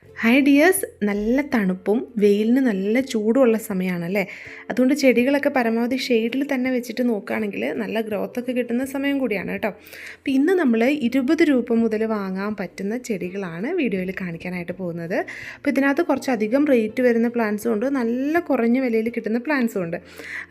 Hi dears, നല്ല തണുപ്പും വെയിലിന് നല്ല ചൂടുമുള്ള സമയമാണല്ലേ. അതുകൊണ്ട് ചെടികളൊക്കെ പരമാവധി ഷെയ്ഡിൽ തന്നെ വെച്ചിട്ട് നോക്കുകയാണെങ്കിൽ നല്ല ഗ്രോത്തൊക്കെ കിട്ടുന്ന സമയം കൂടിയാണ് കേട്ടോ. അപ്പോൾ ഇന്ന് നമ്മൾ 20 രൂപ മുതൽ വാങ്ങാൻ പറ്റുന്ന ചെടികളാണ് വീഡിയോയിൽ കാണിക്കാനായിട്ട് പോകുന്നത്. അപ്പോൾ ഇതിനകത്ത് കുറച്ചധികം റേറ്റ് വരുന്ന പ്ലാന്റ്സും ഉണ്ട്, നല്ല കുറഞ്ഞ വിലയിൽ കിട്ടുന്ന പ്ലാന്റ്സും ഉണ്ട്.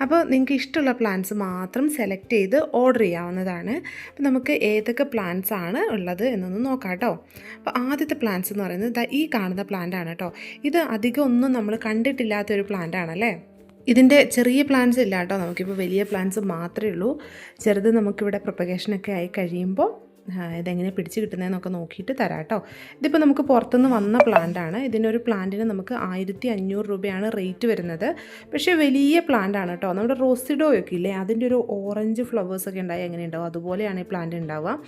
അപ്പോൾ നിങ്ങൾക്ക് ഇഷ്ടമുള്ള പ്ലാന്റ്സ് മാത്രം സെലക്ട് ചെയ്ത് ഓർഡർ ചെയ്യാവുന്നതാണ്. അപ്പോൾ നമുക്ക് ഏതൊക്കെ പ്ലാന്റ്സ് ആണ് ഉള്ളത് എന്നൊന്ന് നോക്കാം കേട്ടോ. അപ്പോൾ ആദ്യത്തെ പ്ലാന്റ്സ് എന്ന് പറയുന്നത് ഈ കാണുന്ന പ്ലാന്റ് ആണ് കേട്ടോ. ഇത് അധികം ഒന്നും നമ്മൾ കണ്ടിട്ടില്ലാത്തൊരു പ്ലാന്റ് ആണല്ലേ. ഇതിൻ്റെ ചെറിയ പ്ലാന്റ്സ് ഇല്ല കേട്ടോ, നമുക്കിപ്പോൾ വലിയ പ്ലാന്റ്സ് മാത്രമേ ഉള്ളൂ. ചെറുത് നമുക്കിവിടെ പ്രൊപ്പഗേഷനൊക്കെ ആയി കഴിയുമ്പോൾ ഇതെങ്ങനെ പിടിച്ച് കിട്ടുന്നതെന്നൊക്കെ നോക്കിയിട്ട് തരാം കേട്ടോ. ഇതിപ്പോൾ നമുക്ക് പുറത്തുനിന്ന് വന്ന പ്ലാന്റാണ്. ഇതിനൊരു പ്ലാന്റിന് നമുക്ക് 1500 രൂപയാണ് റേറ്റ് വരുന്നത്. പക്ഷേ വലിയ പ്ലാന്റാണ് കേട്ടോ. നമ്മുടെ റോസിഡോയൊക്കെ ഇല്ലേ, അതിൻ്റെ ഒരു ഓറഞ്ച് ഫ്ലവേഴ്സൊക്കെ ഉണ്ടായി എങ്ങനെ ഉണ്ടാവും അതുപോലെയാണ് ഈ പ്ലാന്റ് ഉണ്ടാവുക.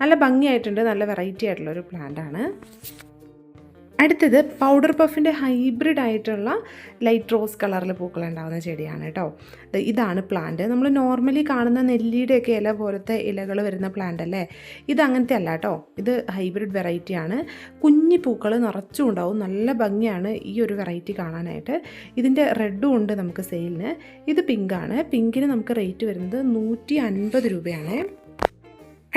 നല്ല ഭംഗിയായിട്ടുണ്ട്, നല്ല വെറൈറ്റി ആയിട്ടുള്ളൊരു പ്ലാന്റാണ്. അടുത്തത് പൗഡർ പഫിൻ്റെ ഹൈബ്രിഡ് ആയിട്ടുള്ള ലൈറ്റ് റോസ് കളറിൽ പൂക്കളുണ്ടാകുന്ന ചെടിയാണ് കേട്ടോ. ഇതാണ് പ്ലാന്റ്. നമ്മൾ നോർമലി കാണുന്ന നെല്ലിയുടെയൊക്കെ ഇല പോലത്തെ ഇലകൾ വരുന്ന പ്ലാന്റ് അല്ലേ, ഇത് അങ്ങനത്തെ അല്ല കേട്ടോ. ഇത് ഹൈബ്രിഡ് വെറൈറ്റിയാണ്. കുഞ്ഞി പൂക്കൾ നിറച്ചും ഉണ്ടാവും, നല്ല ഭംഗിയാണ് ഈ ഒരു വെറൈറ്റി കാണാനായിട്ട്. ഇതിൻ്റെ റെഡും ഉണ്ട് നമുക്ക് സെയിലിന്. ഇത് പിങ്കാണ്. പിങ്കിന് നമുക്ക് റേറ്റ് വരുന്നത് 150 രൂപയാണ്.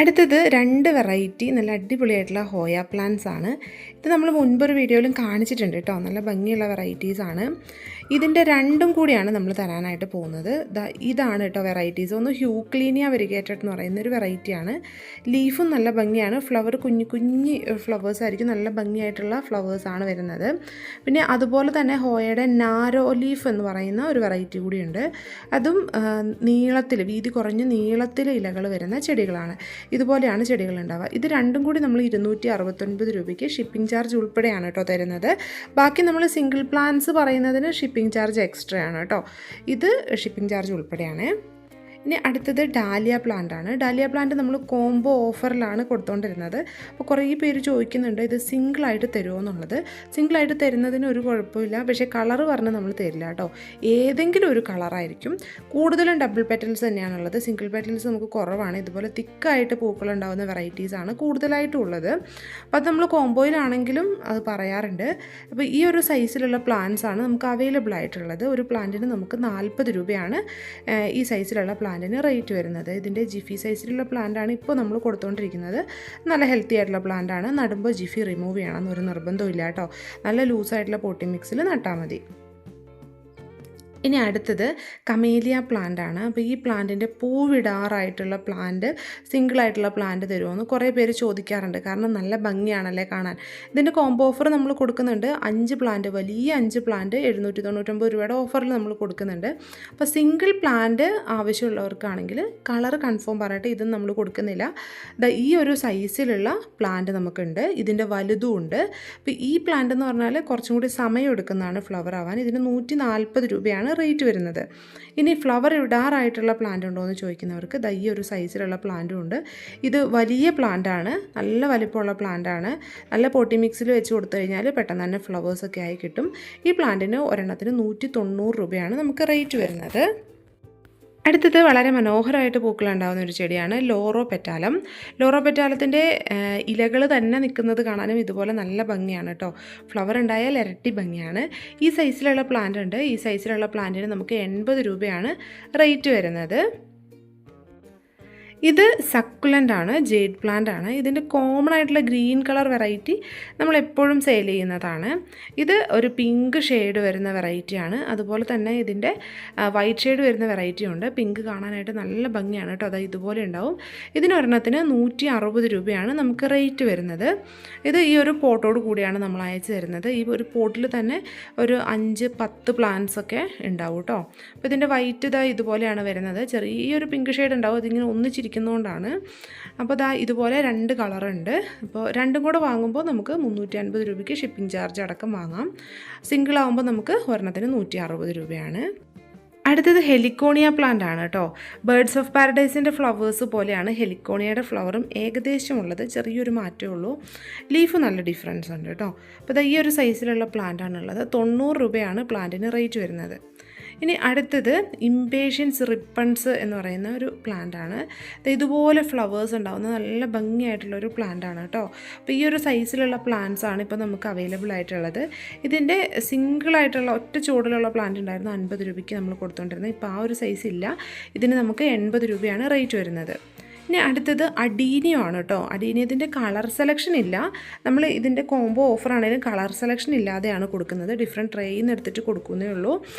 അടുത്തത് 2 വെറൈറ്റി നല്ല അടിപൊളിയായിട്ടുള്ള ഹോയ പ്ലാന്റ്സ് ആണ്. ഇത് നമ്മൾ മുൻപൊരു വീഡിയോയിലും കാണിച്ചിട്ടുണ്ട് കേട്ടോ. നല്ല ഭംഗിയുള്ള വെറൈറ്റീസാണ്. ഇതിൻ്റെ രണ്ടും കൂടിയാണ് നമ്മൾ തരാനായിട്ട് പോകുന്നത്. ഇതാണ് കേട്ടോ വെറൈറ്റീസ്. ഒന്ന് ഹ്യൂക്ലീനിയ വെരിഗേറ്റഡ് എന്ന് പറയുന്നൊരു വെറൈറ്റിയാണ്. ലീഫും നല്ല ഭംഗിയാണ്. ഫ്ലവർ കുഞ്ഞു കുഞ്ഞി ഫ്ലവേഴ്സ് ആയിരിക്കും, നല്ല ഭംഗിയായിട്ടുള്ള ഫ്ലവേഴ്സാണ് വരുന്നത്. പിന്നെ അതുപോലെ തന്നെ ഹോയയുടെ നാരോ ലീഫ് എന്ന് പറയുന്ന ഒരു വെറൈറ്റി കൂടിയുണ്ട്. അതും നീളത്തിൽ, വീതി കുറഞ്ഞ് നീളത്തിൽ ഇലകൾ വരുന്ന ചെടികളാണ്. ഇതുപോലെയാണ് ചെടികൾ ഉണ്ടാവുക. ഇത് രണ്ടും കൂടി നമ്മൾ 269 രൂപയ്ക്ക് ഷിപ്പിംഗ് ചാർജ് ഉൾപ്പെടെയാണ് കേട്ടോ തരുന്നത്. ബാക്കി നമ്മൾ സിംഗിൾ പ്ലാന്റ്സ് പറയുന്നതിന് ഷിപ്പിംഗ് ചാർജ് എക്സ്ട്രാ ആണ് കേട്ടോ. ഇത് ഷിപ്പിംഗ് ചാർജ് ഉൾപ്പെടെയാണ്. ഇനി അടുത്തത് ഡാലിയ പ്ലാന്റ് ആണ്. ഡാലിയ പ്ലാന്റ് നമ്മൾ കോംബോ ഓഫറിലാണ് കൊടുത്തുകൊണ്ടിരുന്നത്. അപ്പോൾ കുറേ പേര് ചോദിക്കുന്നുണ്ട് ഇത് സിംഗിളായിട്ട് തരുമോ എന്നുള്ളത്. സിംഗിളായിട്ട് തരുന്നതിന് ഒരു കുഴപ്പമില്ല, പക്ഷേ കളറ് പറഞ്ഞ് നമ്മൾ തരില്ല കേട്ടോ. ഏതെങ്കിലും ഒരു കളറായിരിക്കും. കൂടുതലും ഡബിൾ പെറ്റൽസ് തന്നെയാണുള്ളത്. സിംഗിൾ പെറ്റൽസ് നമുക്ക് കുറവാണ്. ഇതുപോലെ തിക്കായിട്ട് പൂക്കളുണ്ടാകുന്ന വെറൈറ്റീസാണ് കൂടുതലായിട്ടും ഉള്ളത്. അപ്പോൾ അത് നമ്മൾ കോംബോയിലാണെങ്കിലും അത് പറയാറുണ്ട്. അപ്പോൾ ഈ ഒരു സൈസിലുള്ള പ്ലാന്റ്സ് ആണ് നമുക്ക് അവൈലബിൾ ആയിട്ടുള്ളത്. ഒരു പ്ലാന്റിന് നമുക്ക് 40 രൂപയാണ് ഈ സൈസിലുള്ള പ്ലാന്റിന് റേറ്റ് വരുന്നത്. ഇതിൻ്റെ ജിഫി സൈസിലുള്ള പ്ലാന്റാണ് ഇപ്പോൾ നമ്മൾ കൊടുത്തുകൊണ്ടിരിക്കുന്നത്. നല്ല ഹെൽത്തി ആയിട്ടുള്ള പ്ലാന്റാണ്. നടുമ്പോൾ ജിഫി റിമൂവ് ചെയ്യണം എന്നൊരു നിർബന്ധമില്ല കേട്ടോ. നല്ല ലൂസായിട്ടുള്ള പോട്ടി മിക്സിൽ നട്ടാൽ മതി. ഇനി അടുത്തത് കമേലിയ പ്ലാന്റ് ആണ്. അപ്പോൾ ഈ പ്ലാന്റിൻ്റെ പൂവിടാറായിട്ടുള്ള പ്ലാന്റ്, സിംഗിളായിട്ടുള്ള പ്ലാന്റ് തരുമോ കുറേ പേര് ചോദിക്കാറുണ്ട്. കാരണം നല്ല ഭംഗിയാണല്ലേ കാണാൻ. ഇതിൻ്റെ കോംബോ ഓഫർ നമ്മൾ കൊടുക്കുന്നുണ്ട്. 5 പ്ലാന്റ്, വലിയ 5 പ്ലാന്റ് 799 രൂപയുടെ ഓഫറിൽ നമ്മൾ കൊടുക്കുന്നുണ്ട്. അപ്പോൾ സിംഗിൾ പ്ലാന്റ് ആവശ്യമുള്ളവർക്കാണെങ്കിൽ കളർ കൺഫേം പറഞ്ഞിട്ട് ഇതും നമ്മൾ കൊടുക്കുന്നില്ല. ഈ ഒരു സൈസിലുള്ള പ്ലാന്റ് നമുക്കുണ്ട്. ഇതിൻ്റെ വലുതും ഉണ്ട്. അപ്പോൾ ഈ പ്ലാന്റ് എന്ന് പറഞ്ഞാൽ കുറച്ചും കൂടി സമയം എടുക്കുന്നതാണ് ഫ്ലവർ ആവാൻ. ഇതിന് 140 രൂപയാണ് റേറ്റ് വരുന്നത്. ഇനി ഫ്ലവർ ഇടാറായിട്ടുള്ള പ്ലാന്റ് ഉണ്ടോ എന്ന് ചോദിക്കുന്നവർക്ക് ഈ ഒരു സൈസിലുള്ള പ്ലാന്റും ഉണ്ട്. ഇത് വലിയ പ്ലാന്റാണ്, നല്ല വലിപ്പമുള്ള പ്ലാന്റാണ്. നല്ല പോട്ടി മിക്സിൽ വെച്ച് കൊടുത്തു കഴിഞ്ഞാൽ പെട്ടെന്ന് തന്നെ ഫ്ലവേഴ്സൊക്കെ ആയി കിട്ടും. ഈ പ്ലാന്റിന് ഒരെണ്ണത്തിന് 190 രൂപയാണ് നമുക്ക് റേറ്റ് വരുന്നത്. അടുത്തത് വളരെ മനോഹരമായിട്ട് പൂക്കളുണ്ടാകുന്ന ഒരു ചെടിയാണ് ലോറോ പെറ്റാലം. ലോറോ പെറ്റാലത്തിൻ്റെ ഇലകൾ തന്നെ നിൽക്കുന്നത് കാണാനും ഇതുപോലെ നല്ല ഭംഗിയാണ് കേട്ടോ. ഫ്ലവർ ഉണ്ടായാൽ ഇരട്ടി ഭംഗിയാണ്. ഈ സൈസിലുള്ള പ്ലാന്റ് ഉണ്ട്. ഈ സൈസിലുള്ള പ്ലാന്റിന് നമുക്ക് 80 രൂപയാണ് റേറ്റ് വരുന്നത്. ഇത് സക്കുലൻ്റ് ആണ്, ജേഡ് പ്ലാന്റ് ആണ്. ഇതിൻ്റെ കോമൺ ആയിട്ടുള്ള ഗ്രീൻ കളർ വെറൈറ്റി നമ്മളെപ്പോഴും സെയിൽ ചെയ്യുന്നതാണ്. ഇത് ഒരു പിങ്ക് ഷെയ്ഡ് വരുന്ന വെറൈറ്റിയാണ്. അതുപോലെ തന്നെ ഇതിൻ്റെ വൈറ്റ് ഷെയ്ഡ് വരുന്ന വെറൈറ്റി ഉണ്ട്. പിങ്ക് കാണാനായിട്ട് നല്ല ഭംഗിയാണ് കേട്ടോ. അത് ഇതുപോലെ ഉണ്ടാവും. ഇതിനൊരെണ്ണത്തിന് 160 രൂപയാണ് നമുക്ക് റേറ്റ് വരുന്നത്. ഇത് ഈ ഒരു പോട്ടോട് കൂടിയാണ് നമ്മൾ അയച്ചു തരുന്നത്. ഈ ഒരു പോട്ടിൽ തന്നെ ഒരു 5-10 പ്ലാന്റ്സ് ഒക്കെ ഉണ്ടാവും കേട്ടോ. അപ്പോൾ ഇതിൻ്റെ വൈറ്റ് ഇതുപോലെയാണ് വരുന്നത്. ചെറിയൊരു പിങ്ക് ഷെയ്ഡ് ഉണ്ടാവും. അതിങ്ങനെ ഒന്നിച്ചിരിക്കുന്നതുകൊണ്ടാണ്. അപ്പോൾ ഇതുപോലെ 2 കളറുണ്ട്. അപ്പോൾ രണ്ടും കൂടെ വാങ്ങുമ്പോൾ നമുക്ക് 350 രൂപയ്ക്ക് ഷിപ്പിംഗ് ചാർജ് അടക്കം വാങ്ങാം. സിംഗിൾ ആകുമ്പോൾ നമുക്ക് ഒരെണ്ണത്തിന് 160 രൂപയാണ്. അടുത്തത് ഹെലിക്കോണിയ പ്ലാന്റ് ആണ് കേട്ടോ. ബേർഡ്സ് ഓഫ് പാരഡൈസിൻ്റെ ഫ്ലവേഴ്സ് പോലെയാണ് ഹെലിക്കോണിയയുടെ ഫ്ലവറും ഏകദേശം ഉള്ളത്. ചെറിയൊരു മാറ്റമേ ഉള്ളൂ. ലീഫ് നല്ല ഡിഫറൻസ് ഉണ്ട് കേട്ടോ. അപ്പോൾ ഈ ഒരു സൈസിലുള്ള പ്ലാന്റ് ആണുള്ളത്. 90 രൂപയാണ് പ്ലാന്റിന് റേറ്റ് വരുന്നത്. ഇനി അടുത്തത് ഇംപേഷ്യൻസ് റിപ്പൺസ് എന്ന് പറയുന്ന ഒരു പ്ലാന്റാണ്. ഇതുപോലെ ഫ്ലവേഴ്സ് ഉണ്ടാകുന്ന നല്ല ഭംഗിയായിട്ടുള്ളൊരു പ്ലാന്റാണ് കേട്ടോ. അപ്പോൾ ഈ ഒരു സൈസിലുള്ള പ്ലാന്റ്സ് ആണ് ഇപ്പോൾ നമുക്ക് അവൈലബിൾ ആയിട്ടുള്ളത്. ഇതിൻ്റെ സിംഗിളായിട്ടുള്ള ഒറ്റ ചുവടിലുള്ള പ്ലാന്റ് ഉണ്ടായിരുന്നു 50 രൂപയ്ക്ക് നമ്മൾ കൊടുത്തുകൊണ്ടിരുന്നത്. ഇപ്പോൾ ആ ഒരു സൈസ് ഇല്ല. ഇതിന് നമുക്ക് 80 രൂപയാണ് റേറ്റ് വരുന്നത്. ഇനി അടുത്തത് അഡീനിയം ആണ് കേട്ടോ. അഡീനിയത്തിൻ്റെ കളർ സെലക്ഷൻ ഇല്ല. നമ്മൾ ഇതിൻ്റെ കോംബോ ഓഫർ ആണെങ്കിലും കളർ സെലക്ഷൻ ഇല്ലാതെയാണ് കൊടുക്കുന്നത്. ഡിഫറെൻറ്റ് ട്രേയിൽ നിന്ന് എടുത്തിട്ട് കൊടുക്കുന്നേ ഉള്ളൂ.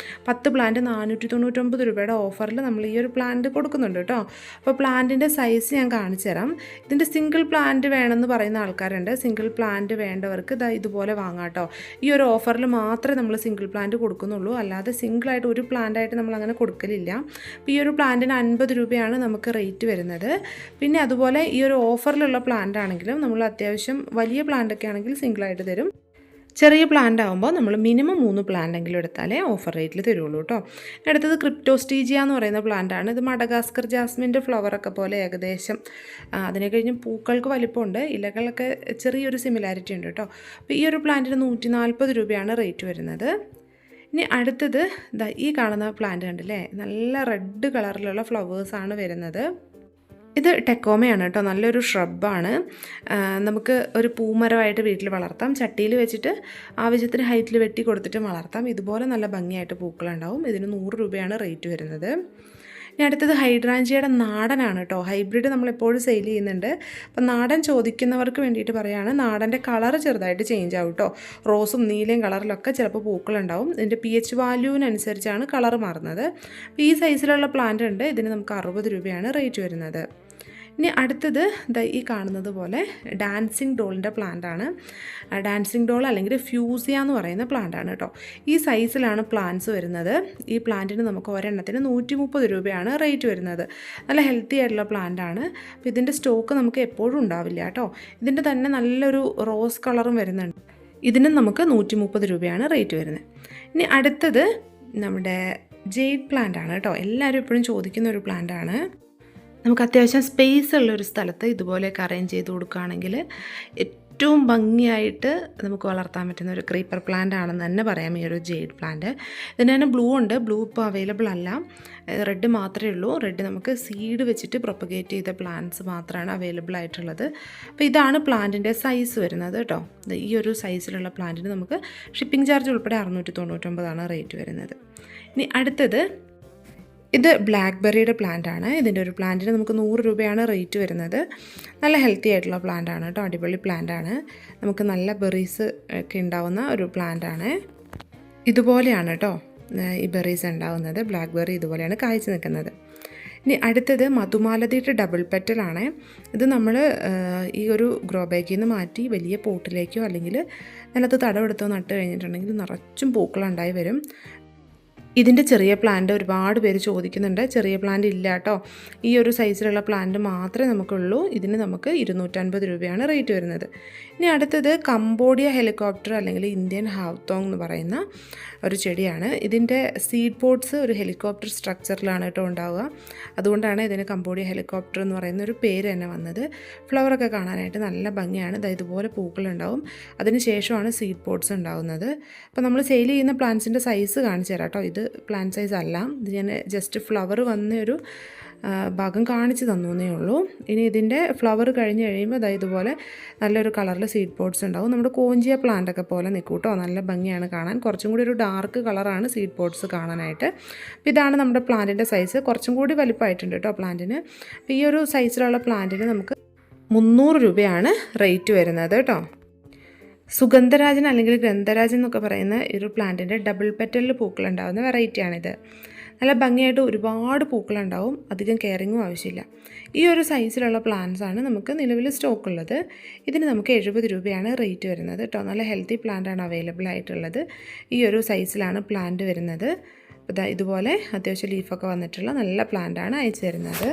10 പ്ലാന്റ് 499 രൂപയുടെ ഓഫറിൽ നമ്മൾ ഈ ഒരു പ്ലാന്റ് കൊടുക്കുന്നുണ്ട് കേട്ടോ. അപ്പോൾ പ്ലാന്റിൻ്റെ സൈസ് ഞാൻ കാണിച്ചു തരാം. ഇതിൻ്റെ സിംഗിൾ പ്ലാന്റ് വേണമെന്ന് പറയുന്ന ആൾക്കാരുണ്ട്. സിംഗിൾ പ്ലാന്റ് വേണ്ടവർക്ക് ഇതുപോലെ വാങ്ങാം കേട്ടോ. ഈ ഒരു ഓഫറിൽ മാത്രമേ നമ്മൾ സിംഗിൾ പ്ലാന്റ് കൊടുക്കുന്നുള്ളൂ. അല്ലാതെ സിംഗിളായിട്ട് ഒരു പ്ലാന്റായിട്ട് നമ്മൾ അങ്ങനെ കൊടുക്കലില്ല. അപ്പോൾ ഈ ഒരു പ്ലാന്റിന് 50 രൂപയാണ് നമുക്ക് റേറ്റ് വരുന്നത്. പിന്നെ അതുപോലെ ഈ ഒരു ഓഫറിലുള്ള പ്ലാന്റ് ആണെങ്കിലും നമ്മൾ അത്യാവശ്യം വലിയ പ്ലാന്റൊക്കെ ആണെങ്കിൽ സിംഗിളായിട്ട് തരും. ചെറിയ പ്ലാന്റ് ആകുമ്പോൾ നമ്മൾ മിനിമം 3 പ്ലാന്റെങ്കിലും എടുത്താലേ ഓഫർ റേറ്റിൽ തരുള്ളൂ കേട്ടോ. അടുത്തത് ക്രിപ്റ്റോസ്റ്റീജിയ എന്ന് പറയുന്ന പ്ലാന്റാണ്. ഇത് മഡഗാസ്കർ ജാസ്മിൻ്റെ ഫ്ലവറൊക്കെ പോലെ ഏകദേശം. അതിനെ കഴിഞ്ഞ് പൂക്കൾക്ക് വലിപ്പമുണ്ട്, ഇലകളൊക്കെ ചെറിയൊരു സിമിലാരിറ്റി ഉണ്ട് കേട്ടോ. അപ്പോൾ ഈ ഒരു പ്ലാന്റിന് 140 രൂപയാണ് റേറ്റ് വരുന്നത്. ഇനി അടുത്തത് ഈ കാണുന്ന പ്ലാന്റ് കണ്ടില്ലേ, നല്ല റെഡ് കളറിലുള്ള ഫ്ലവേഴ്സാണ് വരുന്നത്. ഇത് ടെക്കോമയാണ് കേട്ടോ. നല്ലൊരു ഷ്രബാണ്. നമുക്ക് ഒരു പൂമരമായിട്ട് വീട്ടിൽ വളർത്താം. ചട്ടിയിൽ വെച്ചിട്ട് ആവശ്യത്തിന് ഹൈറ്റിൽ വെട്ടി കൊടുത്തിട്ട് വളർത്താം. ഇതുപോലെ നല്ല ഭംഗിയായിട്ട് പൂക്കളുണ്ടാവും. ഇതിന് 100 രൂപയാണ് റേറ്റ് വരുന്നത്. ഇനി അടുത്തത് ഹൈഡ്രാഞ്ചിയയുടെ നാടനാണ് കേട്ടോ. ഹൈബ്രിഡ് നമ്മളെപ്പോഴും സെയിൽ ചെയ്യുന്നുണ്ട്. അപ്പം നാടൻ ചോദിക്കുന്നവർക്ക് വേണ്ടിയിട്ട് പറയുകയാണ്. നാടൻ്റെ കളർ ചെറുതായിട്ട് ചേഞ്ച് ആവും കേട്ടോ. റോസും നീലയും കളറിലൊക്കെ ചിലപ്പോൾ പൂക്കളുണ്ടാവും. ഇതിൻ്റെ pH വാല്യൂവിനനുസരിച്ചാണ് കളർ മാറുന്നത്. അപ്പോൾ ഈ സൈസിലുള്ള പ്ലാന്റ് ഉണ്ട്. ഇതിന് നമുക്ക് 60 രൂപയാണ് റേറ്റ് വരുന്നത്. ഇനി അടുത്തത് ഈ കാണുന്നത് പോലെ ഡാൻസിങ് ഡോളിൻ്റെ പ്ലാന്റാണ്. ഡാൻസിങ് ഡോൾ അല്ലെങ്കിൽ ഫ്യൂസിയ എന്ന് പറയുന്ന പ്ലാന്റാണ് കേട്ടോ. ഈ സൈസിലാണ് പ്ലാന്റ്സ് വരുന്നത്. ഈ പ്ലാന്റിന് നമുക്ക് ഒരെണ്ണത്തിന് 130 രൂപയാണ് റേറ്റ് വരുന്നത്. നല്ല ഹെൽത്തി ആയിട്ടുള്ള പ്ലാന്റാണ്. അപ്പോൾ ഇതിൻ്റെ സ്റ്റോക്ക് നമുക്ക് എപ്പോഴും ഉണ്ടാവില്ല കേട്ടോ. ഇതിൻ്റെ തന്നെ നല്ലൊരു റോസ് കളറും വരുന്നുണ്ട്. ഇതിനും നമുക്ക് 130 രൂപയാണ് റേറ്റ് വരുന്നത്. ഇനി അടുത്തത് നമ്മുടെ ജെയ്ഡ് പ്ലാന്റ് ആണ് കേട്ടോ. എല്ലാവരും എപ്പോഴും ചോദിക്കുന്ന ഒരു പ്ലാന്റാണ്. നമുക്ക് അത്യാവശ്യം സ്പേസ് ഉള്ളൊരു സ്ഥലത്ത് ഇതുപോലെയൊക്കെ അറേഞ്ച് ചെയ്ത് കൊടുക്കുകയാണെങ്കിൽ ഏറ്റവും ഭംഗിയായിട്ട് നമുക്ക് വളർത്താൻ പറ്റുന്ന ഒരു ക്രീപ്പർ പ്ലാന്റ് ആണെന്ന് തന്നെ പറയാം ഈ ഒരു ജെയ്ഡ് പ്ലാന്റ്. ഇതിന് തന്നെ ബ്ലൂ ഉണ്ട്. ബ്ലൂ ഇപ്പോൾ അവൈലബിൾ അല്ല. റെഡ് മാത്രമേ ഉള്ളൂ. റെഡ് നമുക്ക് സീഡ് വെച്ചിട്ട് പ്രൊപ്പഗേറ്റ് ചെയ്ത പ്ലാന്റ്സ് മാത്രമാണ് അവൈലബിൾ ആയിട്ടുള്ളത്. അപ്പോൾ ഇതാണ് പ്ലാന്റിൻ്റെ സൈസ് വരുന്നത് കേട്ടോ. ഈ ഒരു സൈസിലുള്ള പ്ലാന്റിന് നമുക്ക് ഷിപ്പിംഗ് ചാർജ് ഉൾപ്പെടെ 699 റേറ്റ് വരുന്നത്. ഇനി അടുത്തത് ഇത് ബ്ലാക്ക്ബെറിയുടെ പ്ലാന്റ് ആണ്. ഇതിൻ്റെ ഒരു പ്ലാന്റിന് നമുക്ക് 100 രൂപയാണ് റേറ്റ് വരുന്നത്. നല്ല ഹെൽത്തി ആയിട്ടുള്ള പ്ലാന്റ് ആണ് കേട്ടോ. അടിപൊളി പ്ലാന്റ് ആണ്. നമുക്ക് നല്ല ബെറീസ് ഒക്കെ ഉണ്ടാവുന്ന ഒരു പ്ലാന്റ് ആണ്. ഇതുപോലെയാണ് കേട്ടോ ഈ ബെറീസ് ഉണ്ടാവുന്നത്. ബ്ലാക്ക്ബെറി ഇതുപോലെയാണ് കായ്ച്ചു നിൽക്കുന്നത്. ഇനി അടുത്തത് മധുമാലതിയുടെ ഡബിൾ പെറ്റലാണ്. ഇത് നമ്മൾ ഈ ഒരു ഗ്രോ ബാഗിൽ നിന്ന് മാറ്റി വലിയ പോട്ടിലേക്കോ അല്ലെങ്കിൽ നിലത്ത് തടവെടുത്തോ നട്ട് കഴിഞ്ഞിട്ടുണ്ടെങ്കിൽ നിറച്ചും പൂക്കളുണ്ടായി വരും. ഇതിൻ്റെ ചെറിയ പ്ലാന്റ് ഒരുപാട് പേര് ചോദിക്കുന്നുണ്ട്. ചെറിയ പ്ലാന്റ് ഇല്ല കേട്ടോ. ഈ ഒരു സൈസിലുള്ള പ്ലാന്റ് മാത്രമേ നമുക്കുള്ളൂ. ഇതിന് നമുക്ക് 250 രൂപയാണ് റേറ്റ് വരുന്നത്. ഇനി അടുത്തത് കംബോഡിയ ഹെലികോപ്റ്റർ അല്ലെങ്കിൽ ഇന്ത്യൻ ഹാവ്തോങ് എന്ന് പറയുന്ന ഒരു ചെടിയാണ്. ഇതിൻ്റെ സീഡ് പോട്ട്സ് ഒരു ഹെലികോപ്റ്റർ സ്ട്രക്ചറിലാണ് കേട്ടോ ഉണ്ടാവുക. അതുകൊണ്ടാണ് ഇതിന് കംബോഡിയ ഹെലികോപ്റ്റർ എന്ന് പറയുന്ന ഒരു പേര് തന്നെ വന്നത്. ഫ്ലവറൊക്കെ കാണാനായിട്ട് നല്ല ഭംഗിയാണ്. ഇതുപോലെ പൂക്കളുണ്ടാവും. അതിന് ശേഷമാണ് സീഡ് പോട്ട്സ് ഉണ്ടാകുന്നത്. അപ്പോൾ നമ്മൾ സെയിൽ ചെയ്യുന്ന പ്ലാന്റ്സിൻ്റെ സൈസ് കാണിച്ചു തരാം കേട്ടോ. ഇത് പ്ലാന്റ് സൈസ് അല്ല. ഇത് ഞാൻ ജസ്റ്റ് ഫ്ലവർ വന്ന ഒരു ഭാഗം കാണിച്ച് തന്നേ ഉള്ളൂ. ഇനി ഇതിൻ്റെ ഫ്ലവർ കഴിഞ്ഞ് കഴിയുമ്പോൾ ഇതുപോലെ നല്ലൊരു കളറിൽ സീഡ് പോട്ട്സ് ഉണ്ടാവും. നമ്മുടെ കോഞ്ചിയ പ്ലാന്റൊക്കെ പോലെ നിൽക്കും കേട്ടോ. നല്ല ഭംഗിയാണ് കാണാൻ. കുറച്ചും കൂടി ഒരു ഡാർക്ക് കളറാണ് സീഡ് പോട്ട്സ് കാണാനായിട്ട്. അപ്പോൾ ഇതാണ് നമ്മുടെ പ്ലാന്റിൻ്റെ സൈസ്. കുറച്ചും കൂടി വലിപ്പമായിട്ടുണ്ട് കേട്ടോ പ്ലാന്റിന്. അപ്പോൾ ഈ ഒരു സൈസിലുള്ള പ്ലാന്റിന് നമുക്ക് 300 രൂപയാണ് റേറ്റ് വരുന്നത് കേട്ടോ. സുഗന്ധരാജൻ അല്ലെങ്കിൽ ഗന്ധരാജൻ എന്നൊക്കെ പറയുന്ന ഒരു പ്ലാന്റിൻ്റെ ഡബിൾ പെറ്റലിൽ പൂക്കളുണ്ടാകുന്ന വെറൈറ്റിയാണിത്. നല്ല ഭംഗിയായിട്ട് ഒരുപാട് പൂക്കളുണ്ടാവും. അധികം കെയറിങ്ങും ആവശ്യമില്ല. ഈ ഒരു സൈസിലുള്ള പ്ലാന്റ്സാണ് നമുക്ക് നിലവിൽ സ്റ്റോക്കുള്ളത്. ഇതിന് നമുക്ക് 70 രൂപയാണ് റേറ്റ് വരുന്നത് കേട്ടോ. നല്ല ഹെൽത്തി പ്ലാന്റാണ് അവൈലബിൾ ആയിട്ടുള്ളത്. ഈ ഒരു സൈസിലാണ് പ്ലാന്റ് വരുന്നത്. ഇതുപോലെ അത്യാവശ്യം ലീഫൊക്കെ വന്നിട്ടുള്ള നല്ല പ്ലാന്റാണ് അയച്ചു തരുന്നത്.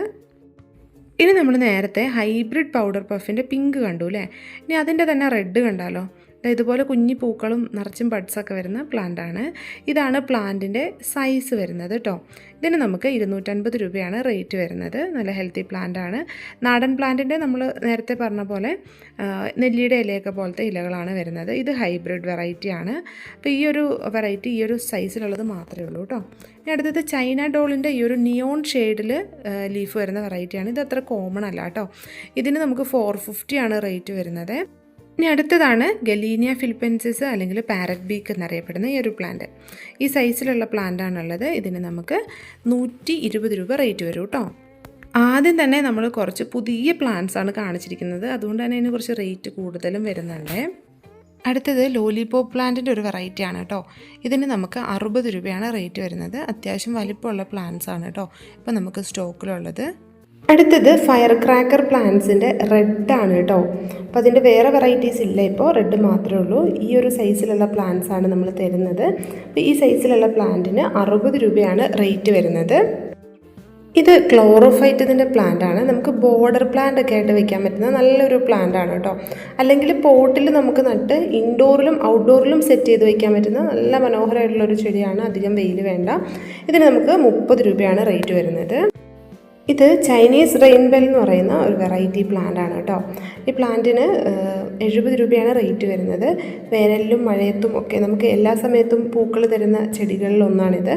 ഇനി നമ്മൾ നേരത്തെ ഹൈബ്രിഡ് പൗഡർ പഫിൻ്റെ പിങ്ക് കണ്ടു അല്ലേ. ഇനി അതിൻ്റെ തന്നെ റെഡ് കണ്ടാലോ. ഇതുപോലെ കുഞ്ഞി പൂക്കളും നിറച്ചും ബഡ്സൊക്കെ വരുന്ന പ്ലാന്റാണ്. ഇതാണ് പ്ലാന്റിൻ്റെ സൈസ് വരുന്നത് കേട്ടോ. ഇതിന് നമുക്ക് 250 രൂപയാണ് റേറ്റ് വരുന്നത്. നല്ല ഹെൽത്തി പ്ലാന്റാണ്. നാടൻ പ്ലാന്റിൻ്റെ നമ്മൾ നേരത്തെ പറഞ്ഞ പോലെ നെല്ലിയുടെ ഇലയൊക്കെ പോലത്തെ ഇലകളാണ് വരുന്നത്. ഇത് ഹൈബ്രിഡ് വെറൈറ്റിയാണ്. അപ്പോൾ ഈ ഒരു വെറൈറ്റി ഈ ഒരു സൈസിലുള്ളത് മാത്രമേ ഉള്ളൂ കേട്ടോ. ഇനി അടുത്തത് ചൈന ഡോളിൻ്റെ ഈ ഒരു നിയോൺ ഷെയ്ഡിൽ ലീഫ് വരുന്ന വെറൈറ്റിയാണ്. ഇത് അത്ര കോമൺ അല്ല കേട്ടോ. ഇതിന് നമുക്ക് 450 ആണ് റേറ്റ് വരുന്നത്. ഇനി അടുത്തതാണ് ഗലീനിയ ഫിലിപ്പൻസിസ് അല്ലെങ്കിൽ പാരറ്റ് ബീക്ക് എന്നറിയപ്പെടുന്ന ഈ ഒരു പ്ലാന്റ്. ഈ സൈസിലുള്ള പ്ലാന്റാണുള്ളത്. ഇതിന് നമുക്ക് 120 രൂപ റേറ്റ് വരും കേട്ടോ. ആദ്യം തന്നെ നമ്മൾ കുറച്ച് പുതിയ പ്ലാന്റ്സ് ആണ് കാണിച്ചിരിക്കുന്നത്. അതുകൊണ്ട് തന്നെ ഇതിന് കുറച്ച് റേറ്റ് കൂടുതലും വരുന്നുണ്ട്. അടുത്തത് ലോലിപോപ്പ് പ്ലാന്റിൻ്റെ ഒരു വെറൈറ്റിയാണ് കേട്ടോ. ഇതിന് നമുക്ക് 60 രൂപയാണ് റേറ്റ് വരുന്നത്. അത്യാവശ്യം വലിപ്പമുള്ള പ്ലാന്റ്സ് ആണ് കേട്ടോ ഇപ്പോൾ നമുക്ക് സ്റ്റോക്കിലുള്ളത്. അടുത്തത് ഫയർ ക്രാക്കർ പ്ലാന്റ്സിൻ്റെ റെഡാണ് കേട്ടോ. അപ്പോൾ അതിൻ്റെ വേറെ വെറൈറ്റീസ് ഇല്ല, ഇപ്പോൾ റെഡ് മാത്രമേ ഉള്ളൂ. ഈ ഒരു സൈസിലുള്ള പ്ലാന്റ്സ് ആണ് നമ്മൾ തരുന്നത്. അപ്പോൾ ഈ സൈസിലുള്ള പ്ലാന്റിന് 60 രൂപയാണ് റേറ്റ് വരുന്നത്. ഇത് ക്ലോറോഫൈറ്റത്തിൻ്റെ പ്ലാന്റാണ്. നമുക്ക് ബോർഡർ പ്ലാന്റ് ഒക്കെ ആയിട്ട് വെക്കാൻ പറ്റുന്ന നല്ലൊരു പ്ലാന്റ് ആണ് കേട്ടോ. അല്ലെങ്കിൽ പോട്ടിൽ നമുക്ക് നട്ട് ഇൻഡോറിലും ഔട്ട്ഡോറിലും സെറ്റ് ചെയ്ത് വെക്കാൻ പറ്റുന്ന നല്ല മനോഹരമായിട്ടുള്ളൊരു ചെടിയാണ്. അധികം വെയിൽ വേണ്ട. ഇതിന് നമുക്ക് 30 രൂപയാണ് റേറ്റ് വരുന്നത്. ഇത് ചൈനീസ് റെയിൻബെൽ എന്ന് പറയുന്ന ഒരു വെറൈറ്റി പ്ലാന്റ് ആണ് കേട്ടോ. ഈ പ്ലാന്റിന് 70 രൂപയാണ് റേറ്റ് വരുന്നത്. വേനലിലും മഴയത്തും ഒക്കെ നമുക്ക് എല്ലാ സമയത്തും പൂക്കൾ തരുന്ന ചെടികളിലൊന്നാണിത്.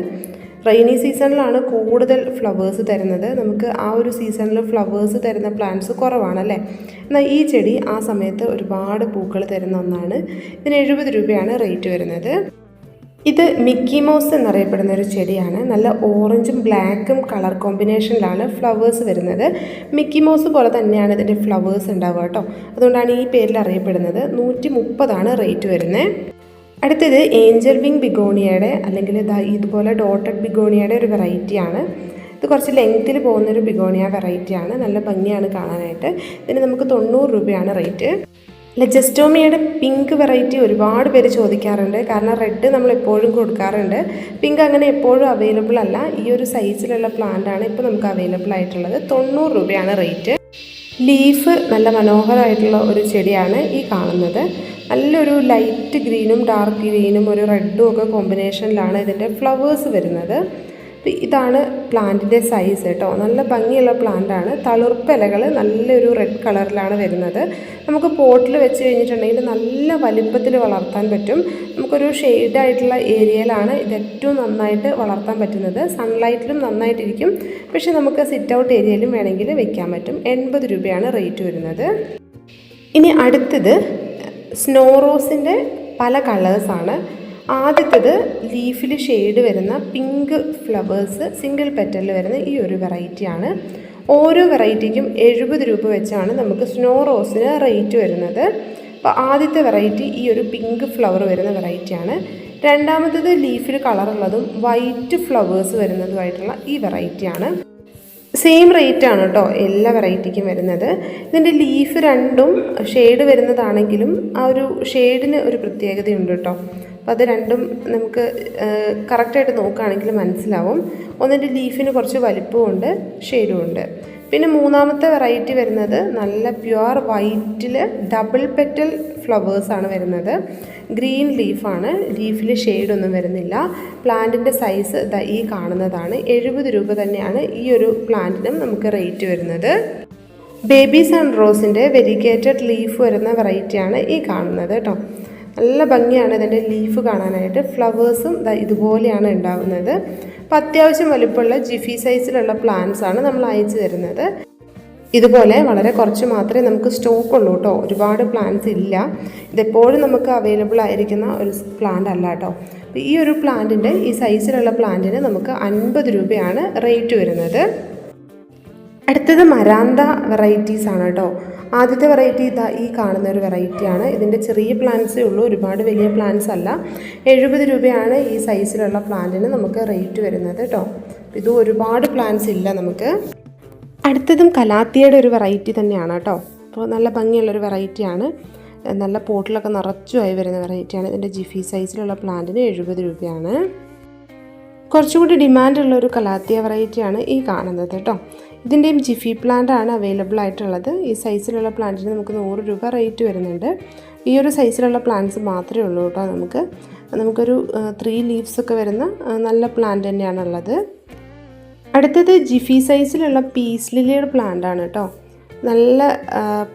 റെയിനി സീസണിലാണ് കൂടുതൽ ഫ്ലവേഴ്സ് തരുന്നത്. നമുക്ക് ആ ഒരു സീസണിൽ ഫ്ലവേഴ്സ് തരുന്ന പ്ലാന്റ്സ് കുറവാണല്ലേ. എന്നാൽ ഈ ചെടി ആ സമയത്ത് ഒരുപാട് പൂക്കൾ തരുന്ന ഒന്നാണ്. ഇതിന് 70 രൂപയാണ് റേറ്റ് വരുന്നത്. ഇത് മിക്കി മൗസ് എന്നറിയപ്പെടുന്ന ഒരു ചെടിയാണ്. നല്ല ഓറഞ്ചും ബ്ലാക്കും കളർ കോമ്പിനേഷനിലാണ് ഫ്ലവേഴ്സ് വരുന്നത്. മിക്കി മൗസ് പോലെ തന്നെയാണ് ഇതിൻ്റെ ഫ്ലവേഴ്സ് ഉണ്ടാവുക കേട്ടോ. അതുകൊണ്ടാണ് ഈ പേരിൽ അറിയപ്പെടുന്നത്. 130 റേറ്റ് വരുന്നത്. അടുത്തത് ഏഞ്ചൽ വിങ് ബിഗോണിയയുടെ അല്ലെങ്കിൽ ഇതുപോലെ ഡോട്ടഡ് ബിഗോണിയയുടെ ഒരു വെറൈറ്റിയാണ്. ഇത് കുറച്ച് ലെങ്ത്തിൽ പോകുന്നൊരു ബിഗോണിയ വെറൈറ്റിയാണ്. നല്ല ഭംഗിയാണ് കാണാനായിട്ട്. ഇതിന് നമുക്ക് 90 രൂപയാണ് റേറ്റ്. ലെജസ്റ്റോമിയയുടെ പിങ്ക് വെറൈറ്റി ഒരുപാട് പേര് ചോദിക്കാറുണ്ട്. കാരണം റെഡ് നമ്മൾ എപ്പോഴും കൊടുക്കാറുണ്ട്. പിങ്ക് അങ്ങനെ എപ്പോഴും അവൈലബിൾ അല്ല. ഈ ഒരു സൈസിലുള്ള പ്ലാന്റാണ് ഇപ്പോൾ നമുക്ക് അവൈലബിൾ ആയിട്ടുള്ളത്. 90 രൂപയാണ് റേറ്റ്. ലീഫ് നല്ല മനോഹരമായിട്ടുള്ള ഒരു ചെടിയാണ് ഈ കാണുന്നത്. നല്ലൊരു ലൈറ്റ് ഗ്രീനും ഡാർക്ക് ഗ്രീനും ഒരു റെഡും ഒക്കെ കോമ്പിനേഷനിലാണ് ഇതിൻ്റെ ഫ്ലവേഴ്സ് വരുന്നത്. ഇതാണ് പ്ലാന്റിൻ്റെ സൈസ് കേട്ടോ. നല്ല ഭംഗിയുള്ള പ്ലാന്റാണ്. തളിർപ്പ് ഇലകൾ നല്ലൊരു റെഡ് കളറിലാണ് വരുന്നത്. നമുക്ക് പോട്ടിൽ വെച്ച് കഴിഞ്ഞിട്ടുണ്ടെങ്കിൽ നല്ല വലിപ്പത്തിൽ വളർത്താൻ പറ്റും. നമുക്കൊരു ഷെയ്ഡായിട്ടുള്ള ഏരിയയിലാണ് ഇത് ഏറ്റവും നന്നായിട്ട് വളർത്താൻ പറ്റുന്നത്. സൺലൈറ്റിലും നന്നായിട്ടിരിക്കും. പക്ഷേ നമുക്ക് സിറ്റ് ഔട്ട് ഏരിയയിലും വേണമെങ്കിൽ വെക്കാൻ പറ്റും. 80 രൂപയാണ് റേറ്റ് വരുന്നത്. ഇനി അടുത്തത് സ്നോ റോസിൻ്റെ പല കളേഴ്സാണ്. ആദ്യത്തേത് ലീഫിൽ ഷെയ്ഡ് വരുന്ന പിങ്ക് ഫ്ലവേഴ്സ് സിംഗിൾ പെറ്റലിൽ വരുന്ന ഈ ഒരു വെറൈറ്റിയാണ്. ഓരോ വെറൈറ്റിക്കും 70 രൂപ വെച്ചാണ് നമുക്ക് സ്നോ റോസിന് റേറ്റ് വരുന്നത്. അപ്പോൾ ആദ്യത്തെ വെറൈറ്റി ഈ ഒരു പിങ്ക് ഫ്ലവർ വരുന്ന വെറൈറ്റിയാണ്. രണ്ടാമത്തേത് ലീഫിൽ കളറുള്ളതും വൈറ്റ് ഫ്ലവേഴ്സ് വരുന്നതുമായിട്ടുള്ള ഈ വെറൈറ്റിയാണ്. സെയിം റേറ്റ് ആണ് കേട്ടോ എല്ലാ വെറൈറ്റിക്കും വരുന്നത്. ഇതിൻ്റെ ലീഫ് രണ്ടും ഷെയ്ഡ് വരുന്നതാണെങ്കിലും ആ ഒരു ഷെയ്ഡിന് ഒരു പ്രത്യേകതയുണ്ട് കേട്ടോ. അപ്പോൾ അത് രണ്ടും നമുക്ക് കറക്റ്റായിട്ട് നോക്കുകയാണെങ്കിൽ മനസ്സിലാവും. ഒന്നിൻ്റെ ലീഫിന് കുറച്ച് വലിപ്പമുണ്ട്, ഷെയ്ഡുമുണ്ട്. പിന്നെ മൂന്നാമത്തെ വെറൈറ്റി വരുന്നത് നല്ല പ്യുവർ വൈറ്റിൽ ഡബിൾ പെറ്റൽ ഫ്ലവേഴ്സാണ് വരുന്നത്. ഗ്രീൻ ലീഫാണ്. ലീഫിൽ ഷെയ്ഡൊന്നും വരുന്നില്ല. പ്ലാന്റിൻ്റെ സൈസ് ഈ കാണുന്നതാണ്. 70 രൂപ തന്നെയാണ് ഈ ഒരു പ്ലാന്റിനും നമുക്ക് റേറ്റ് വരുന്നത്. ബേബി സൺ റോസിൻ്റെ വെരിഗേറ്റഡ് ലീഫ് വരുന്ന വെറൈറ്റിയാണ് ഈ കാണുന്നത് കേട്ടോ. നല്ല ഭംഗിയാണ് ഇതിൻ്റെ ലീഫ് കാണാനായിട്ട്. ഫ്ലവേഴ്സും ഇതുപോലെയാണ് ഉണ്ടാകുന്നത്. അപ്പോൾ അത്യാവശ്യം വലുപ്പമുള്ള ജിഫി സൈസിലുള്ള പ്ലാന്റ്സ് ആണ് നമ്മൾ അയച്ചു തരുന്നത്. ഇതുപോലെ വളരെ കുറച്ച് മാത്രമേ നമുക്ക് സ്റ്റോക്ക് ഉള്ളൂ കേട്ടോ. ഒരുപാട് പ്ലാന്റ്സ് ഇല്ല. ഇതെപ്പോഴും നമുക്ക് അവൈലബിൾ ആയിരിക്കുന്ന ഒരു പ്ലാന്റ് അല്ല കേട്ടോ. അപ്പോൾ ഈ ഒരു പ്ലാന്റിൻ്റെ ഈ സൈസിലുള്ള പ്ലാന്റിന് നമുക്ക് 50 രൂപയാണ് റേറ്റ് വരുന്നത്. അടുത്തത് മരാന്ത വെറൈറ്റീസ് ആണ് കേട്ടോ. ആദ്യത്തെ വെറൈറ്റി ഈ കാണുന്ന ഒരു വെറൈറ്റിയാണ്. ഇതിൻ്റെ ചെറിയ പ്ലാന്റ്സേ ഉള്ളൂ, ഒരുപാട് വലിയ പ്ലാന്റ്സ് അല്ല. 70 രൂപയാണ് ഈ സൈസിലുള്ള പ്ലാന്റിന് നമുക്ക് റേറ്റ് വരുന്നത് കേട്ടോ. ഇത് ഒരുപാട് പ്ലാന്റ്സ് ഇല്ല നമുക്ക്. അടുത്തതും കലാത്തിയുടെ ഒരു വെറൈറ്റി തന്നെയാണ് കേട്ടോ. അപ്പോൾ നല്ല ഭംഗിയുള്ളൊരു വെറൈറ്റിയാണ്. നല്ല പോട്ടിലൊക്കെ നിറച്ചുമായി വരുന്ന വെറൈറ്റിയാണ്. ഇതിൻ്റെ ജിഫി സൈസിലുള്ള പ്ലാന്റിന് 70 രൂപയാണ്. കുറച്ചുകൂടി ഡിമാൻഡുള്ള ഒരു കലാത്തിയ വെറൈറ്റിയാണ് ഈ കാണുന്നത് കേട്ടോ. ഇതിൻ്റെയും ജിഫി പ്ലാന്റ് ആണ് അവൈലബിൾ ആയിട്ടുള്ളത്. ഈ സൈസിലുള്ള പ്ലാന്റിന് നമുക്ക് 100 രൂപ റേറ്റ് വരുന്നുണ്ട്. ഈ ഒരു സൈസിലുള്ള പ്ലാന്റ്സ് മാത്രമേ ഉള്ളൂ കേട്ടോ. നമുക്കൊരു 3 ലീവ്സൊക്കെ വരുന്ന നല്ല പ്ലാന്റ് തന്നെയാണുള്ളത്. അടുത്തത് ജിഫി സൈസിലുള്ള പീസ് ലില്ലിയുടെ പ്ലാന്റ് ആണ് കേട്ടോ. നല്ല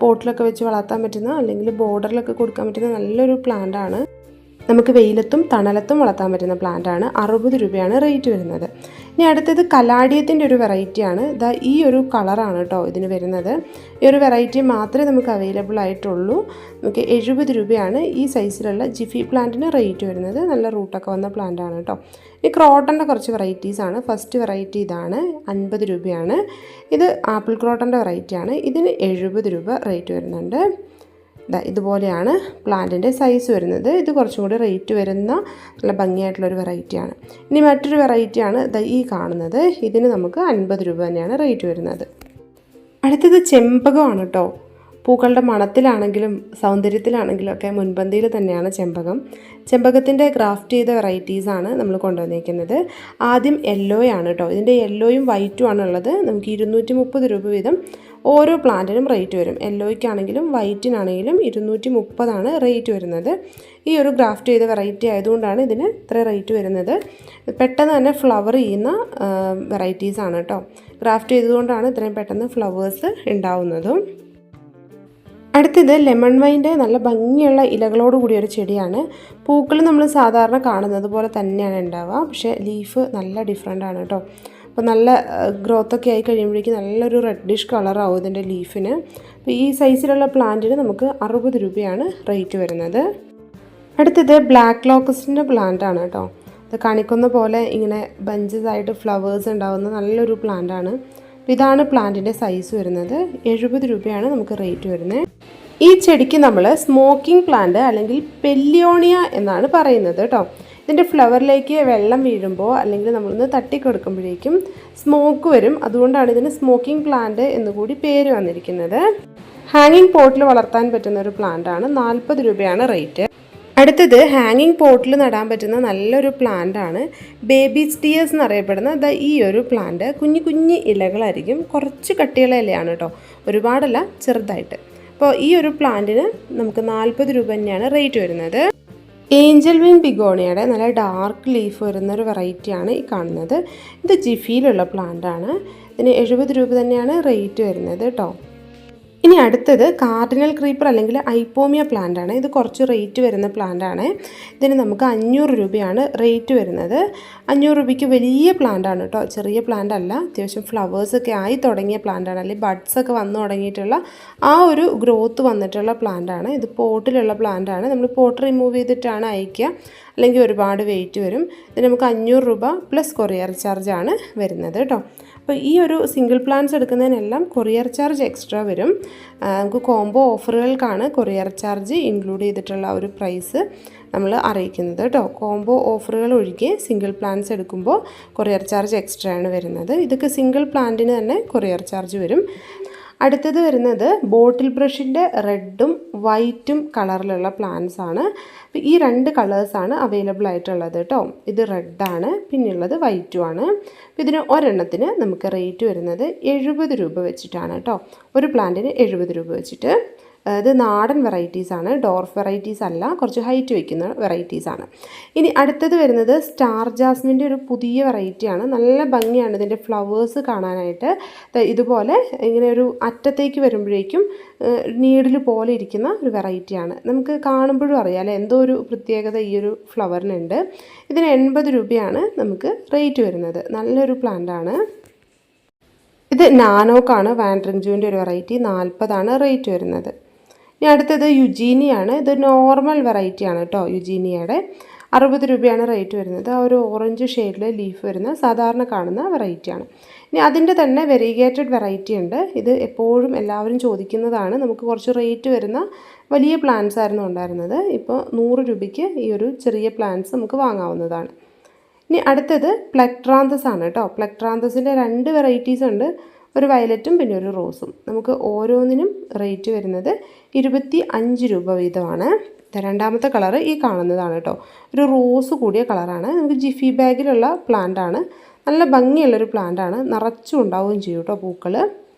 പോട്ടിലൊക്കെ വെച്ച് വളർത്താൻ പറ്റുന്ന, അല്ലെങ്കിൽ ബോർഡറിലൊക്കെ കൊടുക്കാൻ പറ്റുന്ന നല്ലൊരു പ്ലാന്റ് ആണ്. നമുക്ക് വെയിലത്തും തണലത്തും വളർത്താൻ പറ്റുന്ന പ്ലാന്റ് ആണ്. 60 രൂപയാണ് റേറ്റ് വരുന്നത്. ഇനി അടുത്തത് കലാഡിയത്തിൻ്റെ ഒരു വെറൈറ്റിയാണ്. ഈ ഒരു കളറാണ് കേട്ടോ ഇതിന് വരുന്നത്. ഈ ഒരു വെറൈറ്റി മാത്രമേ നമുക്ക് അവൈലബിൾ ആയിട്ടുള്ളൂ. നമുക്ക് 70 രൂപയാണ് ഈ സൈസിലുള്ള ജിഫി പ്ലാന്റിന് റേറ്റ് വരുന്നത്. നല്ല റൂട്ടൊക്കെ വന്ന പ്ലാന്റ് ആണ് കേട്ടോ. ഈ ക്രോട്ടൻ്റെ കുറച്ച് വെറൈറ്റീസാണ്. ഫസ്റ്റ് വെറൈറ്റി ഇതാണ്, 50 രൂപയാണ്. ഇത് ആപ്പിൾ ക്രോട്ടൻ്റെ വെറൈറ്റിയാണ്. ഇതിന് 70 രൂപ റേറ്റ് വരുന്നുണ്ട്. ഇതുപോലെയാണ് പ്ലാന്റിൻ്റെ സൈസ് വരുന്നത്. ഇത് കുറച്ചും കൂടി റേറ്റ് വരുന്ന നല്ല ഭംഗിയായിട്ടുള്ളൊരു വെറൈറ്റിയാണ്. ഇനി മറ്റൊരു വെറൈറ്റിയാണ് ഈ കാണുന്നത്. ഇതിന് നമുക്ക് 50 രൂപ തന്നെയാണ് റേറ്റ് വരുന്നത്. അടുത്തത് ചെമ്പകമാണ് കേട്ടോ. പൂക്കളുടെ മണത്തിലാണെങ്കിലും സൗന്ദര്യത്തിലാണെങ്കിലും ഒക്കെ മുൻപന്തിയിൽ തന്നെയാണ് ചെമ്പകത്തിൻ്റെ ഗ്രാഫ്റ്റ് ചെയ്ത വെറൈറ്റീസാണ് നമ്മൾ കൊണ്ടുവന്നിരിക്കുന്നത്. ആദ്യം യെല്ലോയാണ് കേട്ടോ. ഇതിൻ്റെ യെല്ലോയും വൈറ്റും ആണുള്ളത്. നമുക്ക് 230 രൂപ വീതം ഓരോ പ്ലാന്റിനും റേറ്റ് വരും. യെല്ലോയ്ക്കാണെങ്കിലും വൈറ്റിനാണെങ്കിലും 230 റേറ്റ് വരുന്നത്. ഈ ഒരു ഗ്രാഫ്റ്റ് ചെയ്ത വെറൈറ്റി ആയതുകൊണ്ടാണ് ഇതിന് ഇത്ര റേറ്റ് വരുന്നത്. പെട്ടെന്ന് തന്നെ ഫ്ലവർ ചെയ്യുന്ന വെറൈറ്റീസാണ് കേട്ടോ. ഗ്രാഫ്റ്റ് ചെയ്തതുകൊണ്ടാണ് ഇത്രയും പെട്ടെന്ന് ഫ്ലവേഴ്സ് ഉണ്ടാവുന്നതും. അടുത്തത് ലെമൺ വൈൻ്റെ നല്ല ഭംഗിയുള്ള ഇലകളോട് കൂടിയൊരു ചെടിയാണ്. പൂക്കൾ നമ്മൾ സാധാരണ കാണുന്നത് പോലെ തന്നെയാണ് ഉണ്ടാവുക, പക്ഷേ ലീഫ് നല്ല ഡിഫറെൻ്റ് ആണ് കേട്ടോ. അപ്പോൾ നല്ല ഗ്രോത്തൊക്കെ ആയി കഴിയുമ്പോഴേക്കും നല്ലൊരു റെഡിഷ് കളറാവും ഇതിൻ്റെ ലീഫിന്. അപ്പോൾ ഈ സൈസിലുള്ള പ്ലാന്റിന് നമുക്ക് 60 രൂപയാണ് റേറ്റ് വരുന്നത്. അടുത്തത് ബ്ലാക്ക് ലോക്കസിൻ്റെ പ്ലാന്റ് ആണ് കേട്ടോ. ഇത് കാണിക്കുന്ന പോലെ ഇങ്ങനെ ബഞ്ചസ് ആയിട്ട് ഫ്ലവേഴ്സ് ഉണ്ടാകുന്ന നല്ലൊരു പ്ലാന്റ് ആണ്. ഇതാണ് പ്ലാന്റിൻ്റെ സൈസ് വരുന്നത്. 70 രൂപയാണ് നമുക്ക് റേറ്റ് വരുന്നത്. ഈ ചെടിക്ക് നമ്മൾ സ്മോക്കിംഗ് പ്ലാന്റ് അല്ലെങ്കിൽ പെല്ലിയോണിയ എന്നാണ് പറയുന്നത് കേട്ടോ. ഇതിൻ്റെ ഫ്ലവറിലേക്ക് വെള്ളം വീഴുമ്പോൾ അല്ലെങ്കിൽ നമ്മളൊന്ന് തട്ടിക്കൊടുക്കുമ്പോഴേക്കും സ്മോക്ക് വരും. അതുകൊണ്ടാണ് ഇതിന് സ്മോക്കിംഗ് പ്ലാന്റ് എന്നുകൂടി പേര് വന്നിരിക്കുന്നത്. ഹാങ്ങിങ് പോട്ടിൽ വളർത്താൻ പറ്റുന്ന ഒരു പ്ലാന്റ് ആണ്. 40 രൂപയാണ് റേറ്റ്. അടുത്തത് ഹാങ്ങിങ് പോട്ടിൽ നടാൻ പറ്റുന്ന നല്ലൊരു പ്ലാന്റ് ആണ്. ബേബി സ്റ്റിയേഴ്സ് എന്നറിയപ്പെടുന്ന ഈ ഒരു പ്ലാന്റ് കുഞ്ഞു കുഞ്ഞു ഇലകളായിരിക്കും. കുറച്ച് കട്ടിയുള്ള ഇലയാണ് കേട്ടോ, ഒരുപാടല്ല, ചെറുതായിട്ട്. അപ്പോൾ ഈ ഒരു പ്ലാന്റിന് നമുക്ക് 40 രൂപ തന്നെയാണ് റേറ്റ് വരുന്നത്. ഏഞ്ചൽ വിങ് ബിഗോണിയയുടെ നല്ല ഡാർക്ക് ലീഫ് വരുന്നൊരു വെറൈറ്റിയാണ് ഈ കാണുന്നത്. ഇത് ജിഫിയിലുള്ള പ്ലാന്റ് ആണ്. ഇതിന് 70 രൂപ തന്നെയാണ് റേറ്റ് വരുന്നത് കേട്ടോ. ഇനി അടുത്തത് കാർഡിനൽ ക്രീപ്പർ അല്ലെങ്കിൽ ഐപ്പോമിയ പ്ലാന്റ് ആണ്. ഇത് കുറച്ച് റേറ്റ് വരുന്ന പ്ലാന്റ് ആണ്. ഇതിന് നമുക്ക് 500 രൂപയാണ് റേറ്റ് വരുന്നത്. 500 രൂപയ്ക്ക് വലിയ പ്ലാന്റ് ആണ് കേട്ടോ, ചെറിയ പ്ലാന്റ് അല്ല. അത്യാവശ്യം ഫ്ലവേഴ്സൊക്കെ ആയി തുടങ്ങിയ പ്ലാന്റ് ആണ്, അല്ലെങ്കിൽ ബഡ്സൊക്കെ വന്നു തുടങ്ങിയിട്ടുള്ള ആ ഒരു ഗ്രോത്ത് വന്നിട്ടുള്ള പ്ലാന്റ് ആണ്. ഇത് പോട്ടിലുള്ള പ്ലാന്റ് ആണ്. നമ്മൾ പോട്ട് റിമൂവ് ചെയ്തിട്ടാണ് അയക്കുക, അല്ലെങ്കിൽ ഒരുപാട് വെയിറ്റ് വരും. ഇതിന് നമുക്ക് 500 രൂപ പ്ലസ് കൊറിയർ ചാർജ് ആണ് വരുന്നത് കേട്ടോ. അപ്പോൾ ഈ ഒരു സിംഗിൾ പ്ലാന്റ്സ് എടുക്കുന്നതിനെല്ലാം കൊറിയർ ചാർജ് എക്സ്ട്രാ വരും. നമുക്ക് കോംബോ ഓഫറുകൾക്കാണ് കൊറിയർ ചാർജ് ഇൻക്ലൂഡ് ചെയ്തിട്ടുള്ള ഒരു പ്രൈസ് നമ്മൾ അറിയിക്കുന്നത് കേട്ടോ. കോംബോ ഓഫറുകൾ ഒഴികെ സിംഗിൾ പ്ലാന്റ്സ് എടുക്കുമ്പോൾ കൊറിയർ ചാർജ് എക്സ്ട്രാ ആണ് വരുന്നത്. ഇതൊക്കെ സിംഗിൾ പ്ലാന്റിന് തന്നെ കൊറിയർ ചാർജ് വരും. അടുത്തത് വരുന്നത് ബോട്ടിൽ ബ്രഷിൻ്റെ റെഡും വൈറ്റും കളറിലുള്ള പ്ലാന്റ്സ് ആണ്. അപ്പോൾ ഈ 2 കളേഴ്സാണ് അവൈലബിൾ ആയിട്ടുള്ളത് കേട്ടോ. ഇത് റെഡാണ്, പിന്നെയുള്ളത് വൈറ്റും ആണ്. ഇതിന് ഒരെണ്ണത്തിന് നമുക്ക് റേറ്റ് വരുന്നത് 70 രൂപ വെച്ചിട്ടാണ് കേട്ടോ. ഒരു പ്ലാന്റിന് 70 രൂപ വെച്ചിട്ട്. ഇത് നാടൻ വെറൈറ്റീസാണ്, ഡോർഫ് വെറൈറ്റീസ് അല്ല, കുറച്ച് ഹൈറ്റ് വയ്ക്കുന്ന വെറൈറ്റീസാണ്. ഇനി അടുത്തത് വരുന്നത് സ്റ്റാർ ജാസ്മിൻ്റെ ഒരു പുതിയ വെറൈറ്റിയാണ്. നല്ല ഭംഗിയാണ് ഇതിൻ്റെ ഫ്ലവേഴ്സ് കാണാനായിട്ട്. ഇതുപോലെ ഇങ്ങനെ ഒരു അറ്റത്തേക്ക് വരുമ്പോഴേക്കും നീഡിൽ പോലെ ഇരിക്കുന്ന ഒരു വെറൈറ്റിയാണ്. നമുക്ക് കാണുമ്പോഴും അറിയാം അല്ലേ, എന്തോ ഒരു പ്രത്യേകത ഈ ഒരു ഫ്ലവറിനുണ്ട്. ഇതിന് 80 രൂപയാണ് നമുക്ക് റേറ്റ് വരുന്നത്. നല്ലൊരു പ്ലാന്റാണ്. ഇത് നാനോക്കാണ്, വാൻഡ്രിങ് ജൂവിൻ്റെ ഒരു വെറൈറ്റി. 40 റേറ്റ് വരുന്നത്. ഇനി അടുത്തത് യുജീനിയാണ്. ഇത് നോർമൽ വെറൈറ്റിയാണ് കേട്ടോ. യുജീനിയയുടെ 60 രൂപയാണ് റേറ്റ് വരുന്നത്. ആ ഒരു ഓറഞ്ച് ഷെയ്ഡിൽ ലീഫ് വരുന്ന സാധാരണ കാണുന്ന വെറൈറ്റിയാണ്. ഇനി അതിൻ്റെ തന്നെ വെരിഗേറ്റഡ് വെറൈറ്റി ഉണ്ട്. ഇത് എപ്പോഴും എല്ലാവരും ചോദിക്കുന്നതാണ്. നമുക്ക് കുറച്ച് റേറ്റ് വരുന്ന വലിയ പ്ലാന്റ്സ് ആയിരുന്നു ഉണ്ടായിരുന്നത്. ഇപ്പോൾ 100 രൂപയ്ക്ക് ഈ ഒരു ചെറിയ പ്ലാന്റ്സ് നമുക്ക് വാങ്ങാവുന്നതാണ്. ഇനി അടുത്തത് പ്ലെക്ട്രാന്തസ് ആണ് കേട്ടോ. പ്ലെക്ട്രാന്തസിൻ്റെ 2 വെറൈറ്റീസ് ഉണ്ട്, ഒരു വയലറ്റും പിന്നെ ഒരു റോസും. നമുക്ക് ഓരോന്നിനും റേറ്റ് വരുന്നത് 25 രൂപ വീതമാണ്. രണ്ടാമത്തെ കളറ് ഈ കാണുന്നതാണ് കേട്ടോ. ഒരു റോസ് കൂടിയ കളറാണ്. നമുക്ക് ജിഫി ബാഗിലുള്ള പ്ലാന്റാണ്. നല്ല ഭംഗിയുള്ളൊരു പ്ലാന്റാണ്, നിറച്ചും ഉണ്ടാവുകയും ചെയ്യും കേട്ടോ പൂക്കൾ.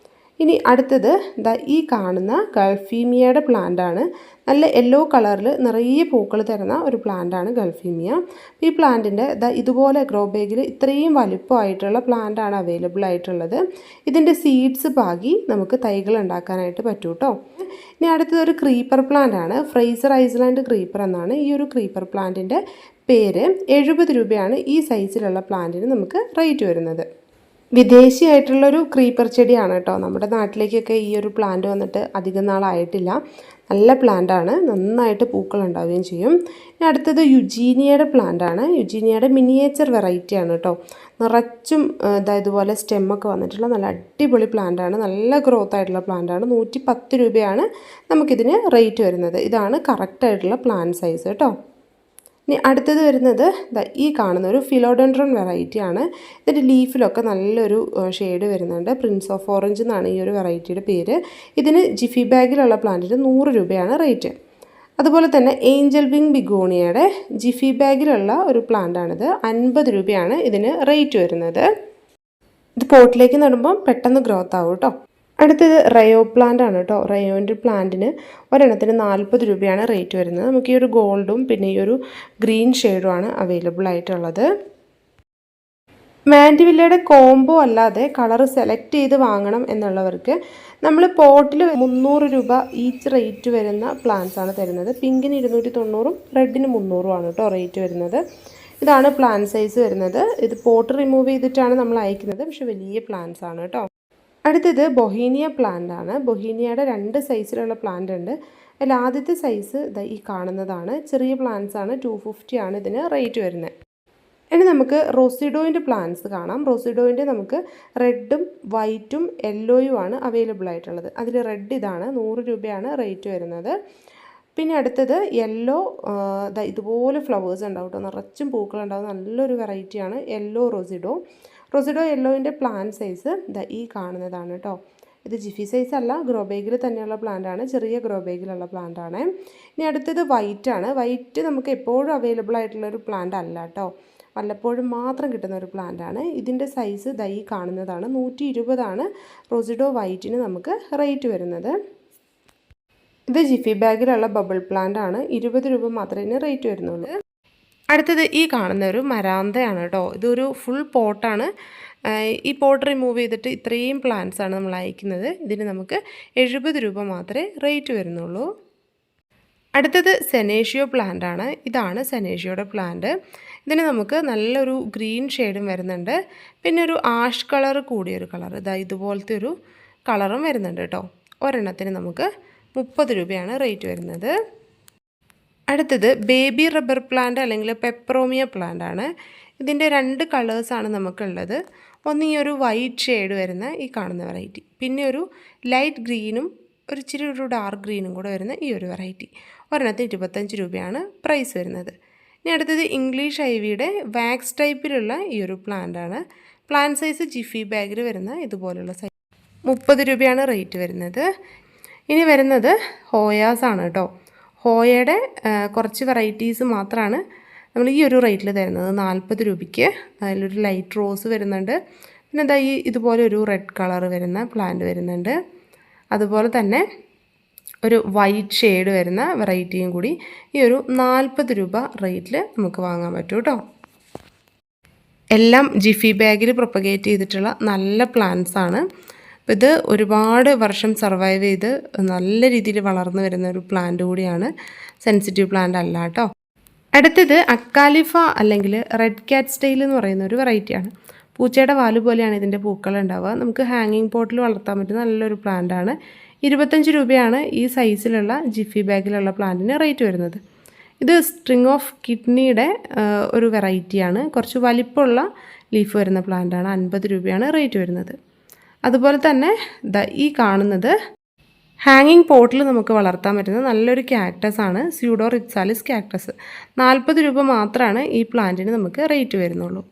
ഇനി അടുത്തത് ഈ കാണുന്ന ഗൾഫീമിയയുടെ പ്ലാന്റാണ്. നല്ല യെല്ലോ കളറിൽ നിറയെ പൂക്കൾ തരുന്ന ഒരു പ്ലാന്റാണ് ഗൾഫീമിയ. ഈ പ്ലാന്റിൻ്റെ ഇതുപോലെ ഗ്രോ ബാഗിൽ ഇത്രയും വലിപ്പമായിട്ടുള്ള പ്ലാന്റാണ് അവൈലബിൾ ആയിട്ടുള്ളത്. ഇതിൻ്റെ സീഡ്സ് പാകി നമുക്ക് തൈകൾ ഉണ്ടാക്കാനായിട്ട് പറ്റും കേട്ടോ. ഇനി അടുത്തത് ഒരു ക്രീപ്പർ പ്ലാന്റ് ആണ്. ഫ്രൈസർ ഐസ്ലാൻഡ് ക്രീപ്പർ എന്നാണ് ഈ ഒരു ക്രീപ്പർ പ്ലാന്റിൻ്റെ പേര്. 70 രൂപയാണ് ഈ സൈസിലുള്ള പ്ലാന്റിന് നമുക്ക് റേറ്റ് വരുന്നത്. വിദേശിയായിട്ടുള്ളൊരു ക്രീപ്പർ ചെടിയാണ് കേട്ടോ. നമ്മുടെ നാട്ടിലേക്കൊക്കെ ഈ ഒരു പ്ലാന്റ് വന്നിട്ട് അധികം നാളായിട്ടില്ല. നല്ല പ്ലാന്റാണ്, നന്നായിട്ട് പൂക്കൾ ഉണ്ടാവുകയും ചെയ്യും. ഇനി അടുത്തത് യുജീനിയയുടെ പ്ലാന്റാണ്. യുജീനിയയുടെ മിനിയേച്ചർ വെറൈറ്റിയാണ് കേട്ടോ. നിറച്ചും ഇതുപോലെ സ്റ്റെമ്മൊക്കെ വന്നിട്ടുള്ള നല്ല അടിപൊളി പ്ലാന്റാണ്. നല്ല ഗ്രോത്ത് ആയിട്ടുള്ള പ്ലാന്റാണ്. 110 രൂപയാണ് നമുക്കിതിന് റേറ്റ് വരുന്നത്. ഇതാണ് കറക്റ്റായിട്ടുള്ള പ്ലാന്റ് സൈസ് കേട്ടോ. ഇനി അടുത്തത് വരുന്നത് ഈ കാണുന്ന ഒരു ഫിലോഡെൻഡ്രോൺ വെറൈറ്റിയാണ്. ഇതിൻ്റെ ലീഫിലൊക്കെ നല്ലൊരു ഷെയ്ഡ് വരുന്നുണ്ട്. പ്രിൻസ് ഓഫ് ഓറഞ്ച് എന്നാണ് ഈ ഒരു വെറൈറ്റിയുടെ പേര്. ഇതിന് ജിഫി ബാഗിലുള്ള പ്ലാന്റിന് 100 രൂപയാണ് റേറ്റ്. അതുപോലെ തന്നെ ഏഞ്ചൽ വിങ് ബിഗോണിയയുടെ ജിഫി ബാഗിലുള്ള ഒരു പ്ലാന്റാണിത്. 50 രൂപയാണ് ഇതിന് റേറ്റ് വരുന്നത്. ഇത് പോട്ടിലേക്ക് നടുമ്പം പെട്ടെന്ന് ഗ്രോത്ത് ആവും കേട്ടോ. അടുത്തത് റയോ പ്ലാന്റ് ആണ് കേട്ടോ. റയോൻ്റെ പ്ലാന്റിന് ഒരെണ്ണത്തിന് 40 രൂപയാണ് റേറ്റ് വരുന്നത്. നമുക്ക് ഈ ഒരു ഗോൾഡും പിന്നെ ഈ ഒരു ഗ്രീൻ ഷെയ്ഡുമാണ് അവൈലബിൾ ആയിട്ടുള്ളത്. മാൻഡിവില്ലയുടെ കോംബോ അല്ലാതെ കളർ സെലക്ട് ചെയ്ത് വാങ്ങണം എന്നുള്ളവർക്ക് നമ്മൾ പോട്ടിൽ 300 രൂപ ഈച്ച് റേറ്റ് വരുന്ന പ്ലാന്റ്സ് ആണ് തരുന്നത്. പിങ്കിന് 290ഉം റെഡിന് 300ഉമാണ് കേട്ടോ റേറ്റ് വരുന്നത്. ഇതാണ് പ്ലാന്റ് സൈസ് വരുന്നത്. ഇത് പോട്ട് റിമൂവ് ചെയ്തിട്ടാണ് നമ്മൾ അയക്കുന്നത്, പക്ഷെ വലിയ പ്ലാന്റ്സ് ആണ് കേട്ടോ. അടുത്തത് ബൊഹീനിയ പ്ലാന്റ് ആണ്. ബൊഹീനിയയുടെ 2 സൈസിലുള്ള പ്ലാന്റ് ഉണ്ട്. അതിൽ ആദ്യത്തെ സൈസ് ഈ കാണുന്നതാണ്. ചെറിയ പ്ലാന്റ്സ് ആണ്. 250 ആണ് ഇതിന് റേറ്റ് വരുന്നത്. ഇനി നമുക്ക് റോസിഡോയിൻ്റെ പ്ലാന്റ്സ് കാണാം. റോസിഡോയിൻ്റെ നമുക്ക് റെഡും വൈറ്റും യെല്ലോയും ആണ് അവൈലബിൾ ആയിട്ടുള്ളത്. അതിൽ റെഡ് ഇതാണ്, 100 രൂപയാണ് റേറ്റ് വരുന്നത്. പിന്നെ അടുത്തത് യെല്ലോ, ഇതുപോലെ ഫ്ലവേഴ്സ് ഉണ്ടാവും കേട്ടോ. നിറച്ചും പൂക്കളുണ്ടാവും. നല്ലൊരു വെറൈറ്റിയാണ് യെല്ലോ റോസിഡോ. റോസിഡോ യെല്ലോയിൻ്റെ പ്ലാന്റ് സൈസ് ഈ കാണുന്നതാണ് കേട്ടോ. ഇത് ജിഫി സൈസ് അല്ല, ഗ്രോ ബാഗിൽ തന്നെയുള്ള പ്ലാന്റാണ്. ചെറിയ ഗ്രോ ബാഗിലുള്ള പ്ലാന്റാണ്. ഇനി അടുത്തത് വൈറ്റ് ആണ്. വൈറ്റ് നമുക്ക് എപ്പോഴും അവൈലബിൾ ആയിട്ടുള്ളൊരു പ്ലാന്റ് അല്ല കേട്ടോ. വല്ലപ്പോഴും മാത്രം കിട്ടുന്ന ഒരു പ്ലാന്റാണ്. ഇതിൻ്റെ സൈസ് ഈ കാണുന്നതാണ്. 120 ആണ് റോസിഡോ വൈറ്റിന് നമുക്ക് റേറ്റ് വരുന്നത്. ഇത് ജിഫി ബാഗിലുള്ള ബബിൾ പ്ലാന്റ് ആണ്. 20 രൂപ മാത്രമേ റേറ്റ് വരുന്നുള്ളൂ. അടുത്തത് ഈ കാണുന്ന ഒരു മരാന്തയാണ് കേട്ടോ. ഇതൊരു ഫുൾ പോട്ടാണ്. ഈ പോട്ട് റിമൂവ് ചെയ്തിട്ട് ഇത്രയും പ്ലാന്റ്സ് ആണ് നമ്മൾ അയക്കുന്നത്. ഇതിന് നമുക്ക് 70 രൂപ മാത്രമേ റേറ്റ് വരുന്നുള്ളൂ. അടുത്തത് സെനേഷ്യോ പ്ലാന്റ് ആണ്. ഇതാണ് സെനേഷ്യോയുടെ പ്ലാന്റ്. ഇതിന് നമുക്ക് നല്ലൊരു ഗ്രീൻ ഷെയ്ഡും വരുന്നുണ്ട്. പിന്നെ ഒരു ആഷ് കളർ കൂടിയൊരു കളർ, ഇതുപോലത്തെ ഒരു കളറും വരുന്നുണ്ട് കേട്ടോ. ഒരെണ്ണത്തിന് നമുക്ക് 30 രൂപയാണ് റേറ്റ് വരുന്നത്. അടുത്തത് ബേബി റബ്ബർ പ്ലാന്റ് അല്ലെങ്കിൽ പെപ്പറോമിയ പ്ലാന്റ് ആണ്. ഇതിൻ്റെ 2 കളേഴ്സാണ് നമുക്കുള്ളത്. ഒന്ന് ഈ ഒരു വൈറ്റ് ഷെയ്ഡ് വരുന്ന ഈ കാണുന്ന വെറൈറ്റി, പിന്നെ ഒരു ലൈറ്റ് ഗ്രീനും ഇച്ചിരി ഒരു ഡാർക്ക് ഗ്രീനും കൂടെ വരുന്ന ഈ ഒരു വെറൈറ്റി. ഒരെണ്ണത്തിന് 25 രൂപയാണ് പ്രൈസ് വരുന്നത്. ഇനി അടുത്തത് ഇംഗ്ലീഷ് ഐവിയുടെ വാക്സ് ടൈപ്പിലുള്ള ഈ ഒരു പ്ലാന്റ് ആണ്. പ്ലാന്റ് സൈസ് ജിഫി ബാഗിൽ വരുന്ന ഇതുപോലുള്ള സൈസ് 30 രൂപയാണ് റേറ്റ് വരുന്നത്. ഇനി വരുന്നത് ഹോയാസ് ആണ് കേട്ടോ. ഹോയയുടെ കുറച്ച് വെറൈറ്റീസ് മാത്രമാണ് നമ്മൾ ഈ ഒരു റേറ്റിൽ തരുന്നത്, 40 രൂപയ്ക്ക്. അതിലൊരു ലൈറ്റ് റോസ് വരുന്നുണ്ട്. പിന്നെ ഇതുപോലെ ഒരു റെഡ് കളർ വരുന്ന പ്ലാന്റ് വരുന്നുണ്ട്. അതുപോലെ തന്നെ ഒരു വൈറ്റ് ഷെയ്ഡ് വരുന്ന വെറൈറ്റിയും കൂടി ഈ ഒരു 40 രൂപ റേറ്റിൽ നമുക്ക് വാങ്ങാൻ പറ്റും കേട്ടോ. എല്ലാം ജിഫി ബാഗിൽ പ്രൊപ്പഗേറ്റ് ചെയ്തിട്ടുള്ള നല്ല പ്ലാന്റ്സ് ആണ്. ഇത് ഒരുപാട് വർഷം സർവൈവ് ചെയ്ത് നല്ല രീതിയിൽ വളർന്നു വരുന്ന ഒരു പ്ലാന്റ് കൂടിയാണ്. സെൻസിറ്റീവ് പ്ലാന്റ് അല്ല കേട്ടോ. അടുത്തത് അക്കാലിഫ അല്ലെങ്കിൽ റെഡ് ക്യാറ്റ് സ്റ്റൈൽ എന്ന് പറയുന്ന ഒരു വെറൈറ്റിയാണ്. പൂച്ചയുടെ വാല് പോലെയാണ് ഇതിൻ്റെ പൂക്കൾ ഉണ്ടാവുക. നമുക്ക് ഹാങ്ങിങ് പോട്ടിൽ വളർത്താൻ പറ്റുന്ന നല്ലൊരു പ്ലാന്റാണ്. 25 രൂപയാണ് ഈ സൈസിലുള്ള ജിഫി ബാഗിലുള്ള പ്ലാന്റിന് റേറ്റ് വരുന്നത്. ഇത് സ്ട്രിങ് ഓഫ് കിഡ്നിയുടെ ഒരു വെറൈറ്റിയാണ്. കുറച്ച് വലിപ്പമുള്ള ലീഫ് വരുന്ന പ്ലാന്റാണ്. 50 രൂപയാണ് റേറ്റ് വരുന്നത്. അതുപോലെ തന്നെ ഈ കാണുന്നത് ഹാങ്ങിങ് പോട്ടിൽ നമുക്ക് വളർത്താൻ പറ്റുന്ന നല്ലൊരു ക്യാക്ടസ് ആണ്. Pseudo Rhipsalis cactus. 40 രൂപ മാത്രമാണ് ഈ പ്ലാന്റിന് നമുക്ക് റേറ്റ് വരുന്നുള്ളൂ.